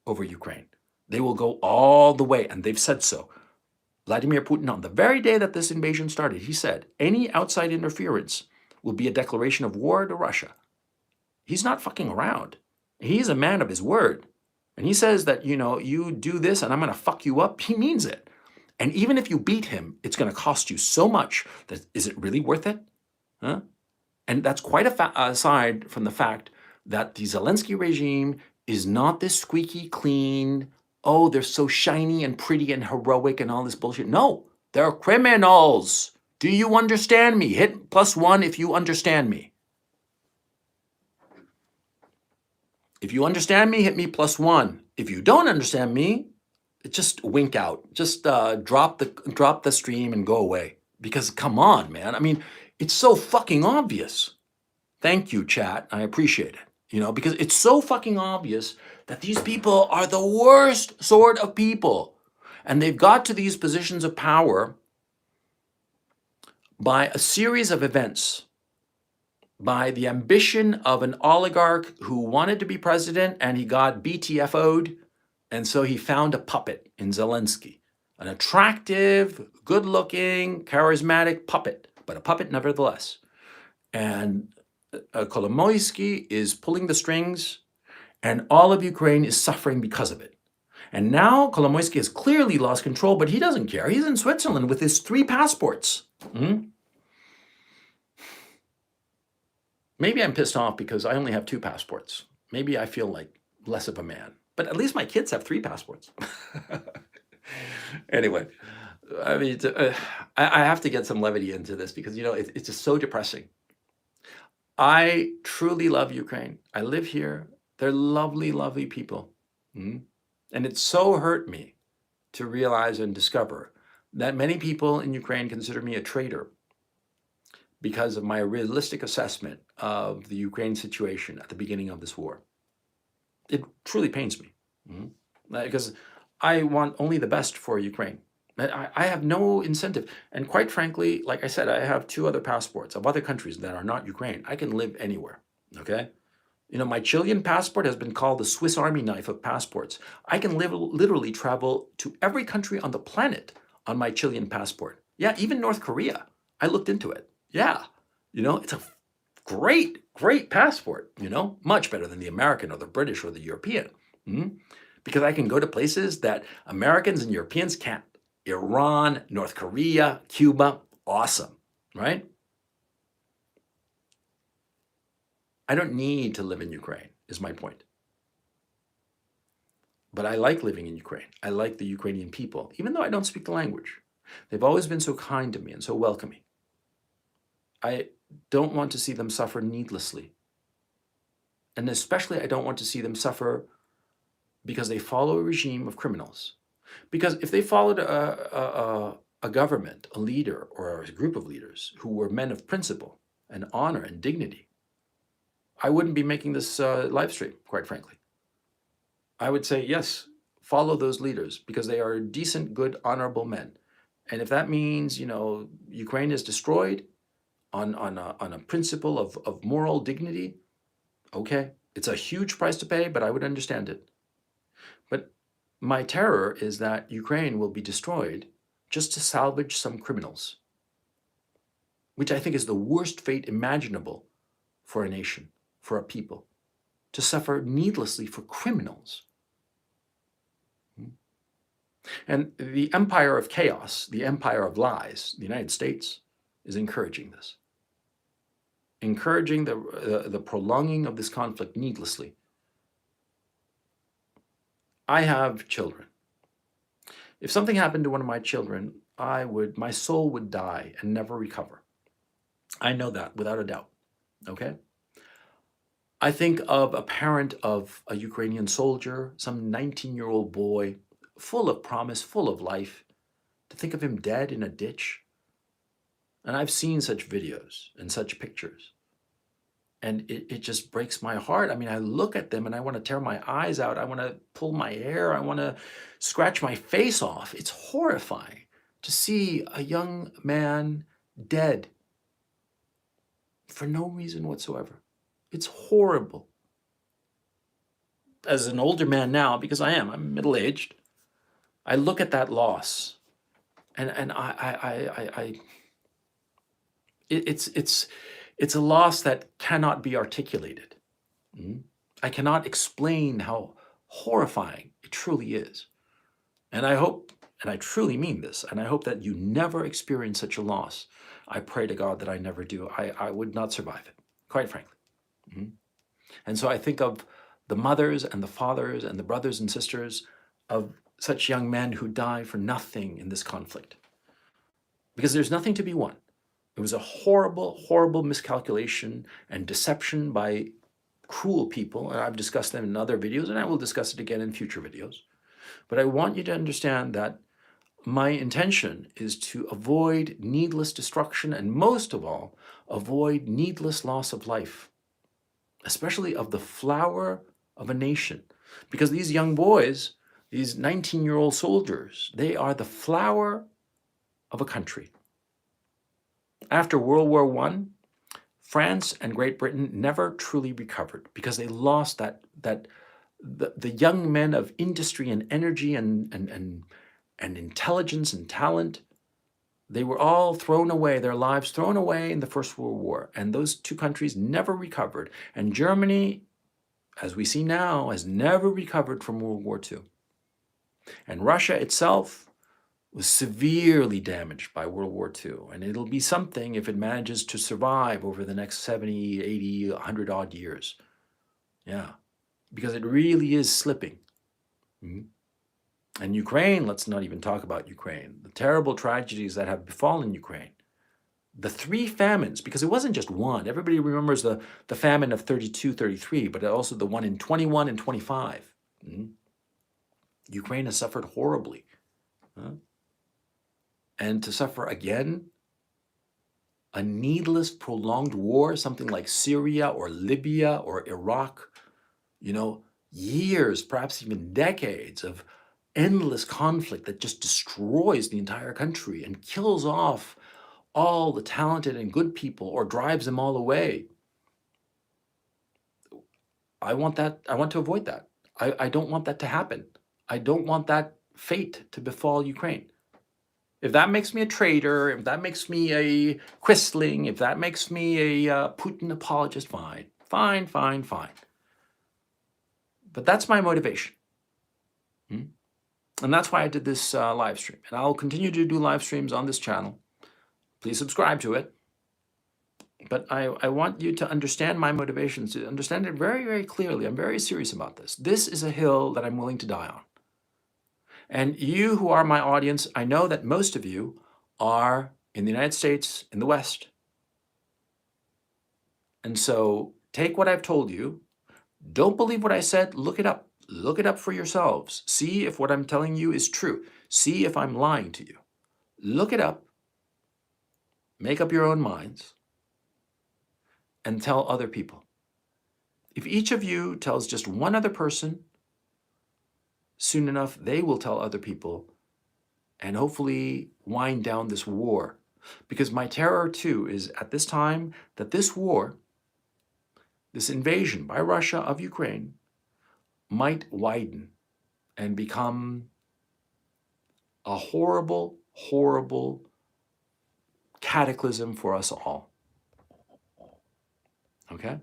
over Ukraine. They will go all the way, and they've said so. Vladimir Putin, on the very day that this invasion started, he said, any outside interference will be a declaration of war to Russia. He's not fucking around. He's a man of his word. And he says that, you know, you do this and I'm going to fuck you up. He means it. And even if you beat him, it's going to cost you so much that is it really worth it? Huh? And that's quite aside from the fact that the Zelensky regime is not this squeaky clean, oh, they're so shiny and pretty and heroic and all this bullshit. No, they're criminals. Do you understand me? Hit +1 if you understand me. If you understand me, hit me +1. If you don't understand me, just wink out. Just drop the stream and go away. Because come on, man. I mean, it's so fucking obvious. Thank you, chat. I appreciate it. You know, because it's so fucking obvious that these people are the worst sort of people. And they've got to these positions of power by a series of events, by the ambition of an oligarch who wanted to be president and he got BTFO'd. And so he found a puppet in Zelensky, an attractive, good-looking, charismatic puppet, but a puppet nevertheless. And Kolomoisky is pulling the strings, and all of Ukraine is suffering because of it. And now Kolomoisky has clearly lost control, but he doesn't care. He's in Switzerland with his 3 passports. Maybe I'm pissed off because I only have 2 passports. Maybe I feel like less of a man. But at least my kids have 3 passports. Anyway, I mean, I have to get some levity into this because, it's just so depressing. I truly love Ukraine. I live here. They're lovely, lovely people. Mhm. And it so hurt me to realize and discover that many people in Ukraine consider me a traitor because of my realistic assessment of the Ukraine situation at the beginning of this war. It truly pains me. Mhm. Because I want only the best for Ukraine. I have no incentive. And quite frankly, like I said, I have 2 other passports of other countries that are not Ukraine. I can live anywhere. Okay? My Chilean passport has been called the Swiss Army knife of passports. I can literally travel to every country on the planet on my Chilean passport. Yeah, even North Korea. I looked into it. Yeah. It's a great, great passport, much better than the American or the British or the European. Mhm. Because I can go to places that Americans and Europeans can't. Iran, North Korea, Cuba, awesome, right? I don't need to live in Ukraine, is my point. But I like living in Ukraine. I like the Ukrainian people, even though I don't speak the language. They've always been so kind to me and so welcoming. I don't want to see them suffer needlessly. And especially, I don't want to see them suffer because they follow a regime of criminals. Because if they followed a government, a leader, or a group of leaders who were men of principle and honor and dignity, I wouldn't be making this live stream, quite frankly. I would say, yes, follow those leaders because they are decent, good, honorable men. And if that means, Ukraine is destroyed on a principle of moral dignity, okay, it's a huge price to pay, but I would understand it. But my terror is that Ukraine will be destroyed just to salvage some criminals, which I think is the worst fate imaginable for a nation, for a people, to suffer needlessly for criminals. And the empire of chaos, the empire of lies, the United States, is encouraging this, encouraging the prolonging of this conflict needlessly. I have children. If something happened to one of my children, my soul would die and never recover. I know that without a doubt, okay? I think of a parent of a Ukrainian soldier, some 19-year-old boy, full of promise, full of life, to think of him dead in a ditch. And I've seen such videos and such pictures. And it just breaks my heart. I mean, I look at them and I want to tear my eyes out. I want to pull my hair. I want to scratch my face off. It's horrifying to see a young man dead for no reason whatsoever. It's horrible. As an older man now, because I'm middle-aged, I look at that loss and it's a loss that cannot be articulated. I cannot explain how horrifying it truly is. And I hope, and I truly mean this, and I hope that you never experience such a loss. I pray to God that I never do. I would not survive it, quite frankly. And so I think of the mothers and the fathers and the brothers and sisters of such young men who die for nothing in this conflict. Because there's nothing to be won. It was a horrible, horrible miscalculation and deception by cruel people. And I've discussed them in other videos, and I will discuss it again in future videos. But I want you to understand that my intention is to avoid needless destruction and, most of all, avoid needless loss of life, especially of the flower of a nation. Because these young boys, these 19-year-old soldiers, they are the flower of a country. After World War I, France and Great Britain never truly recovered because they lost the young men of industry and energy and intelligence and talent. They were all thrown away, their lives thrown away in the First World War. And those 2 countries never recovered. And Germany, as we see now, has never recovered from World War II. And Russia itself was severely damaged by World War II. And it'll be something if it manages to survive over the next 70, 80, 100 odd years. Yeah, because it really is slipping. Mhm. And Ukraine, let's not even talk about Ukraine. The terrible tragedies that have befallen Ukraine. The three famines, because it wasn't just one. Everybody remembers the famine of 32, 33, but also the one in 21 and 25. Mhm. Ukraine has suffered horribly. And to suffer again, a needless, prolonged war, something like Syria or Libya or Iraq, years, perhaps even decades of endless conflict that just destroys the entire country and kills off all the talented and good people or drives them all away. I want to avoid that. I don't want that to happen. I don't want that fate to befall Ukraine. If that makes me a traitor, if that makes me a Quisling, if that makes me a Putin apologist, fine. But that's my motivation. And that's why I did this live stream. And I'll continue to do live streams on this channel. Please subscribe to it. But I want you to understand my motivations, to understand it very, very clearly. I'm very serious about this. This is a hill that I'm willing to die on. And you who are my audience, I know that most of you are in the United States, in the West. And so take what I've told you. Don't believe what I said. Look it up. Look it up for yourselves. See if what I'm telling you is true. See if I'm lying to you. Look it up. Make up your own minds. And tell other people. If each of you tells just one other person, soon enough, they will tell other people and hopefully wind down this war. Because my terror, too, is at this time that this war, this invasion by Russia of Ukraine, might widen and become a horrible, horrible cataclysm for us all. Okay?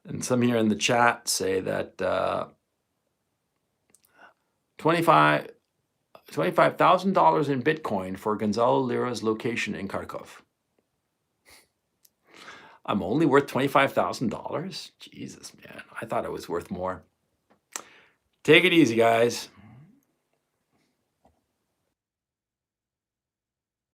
And some here in the chat say that $25,000 in Bitcoin for Gonzalo Lira's location in Kharkov. I'm only worth $25,000? Jesus, man. I thought I was worth more. Take it easy, guys.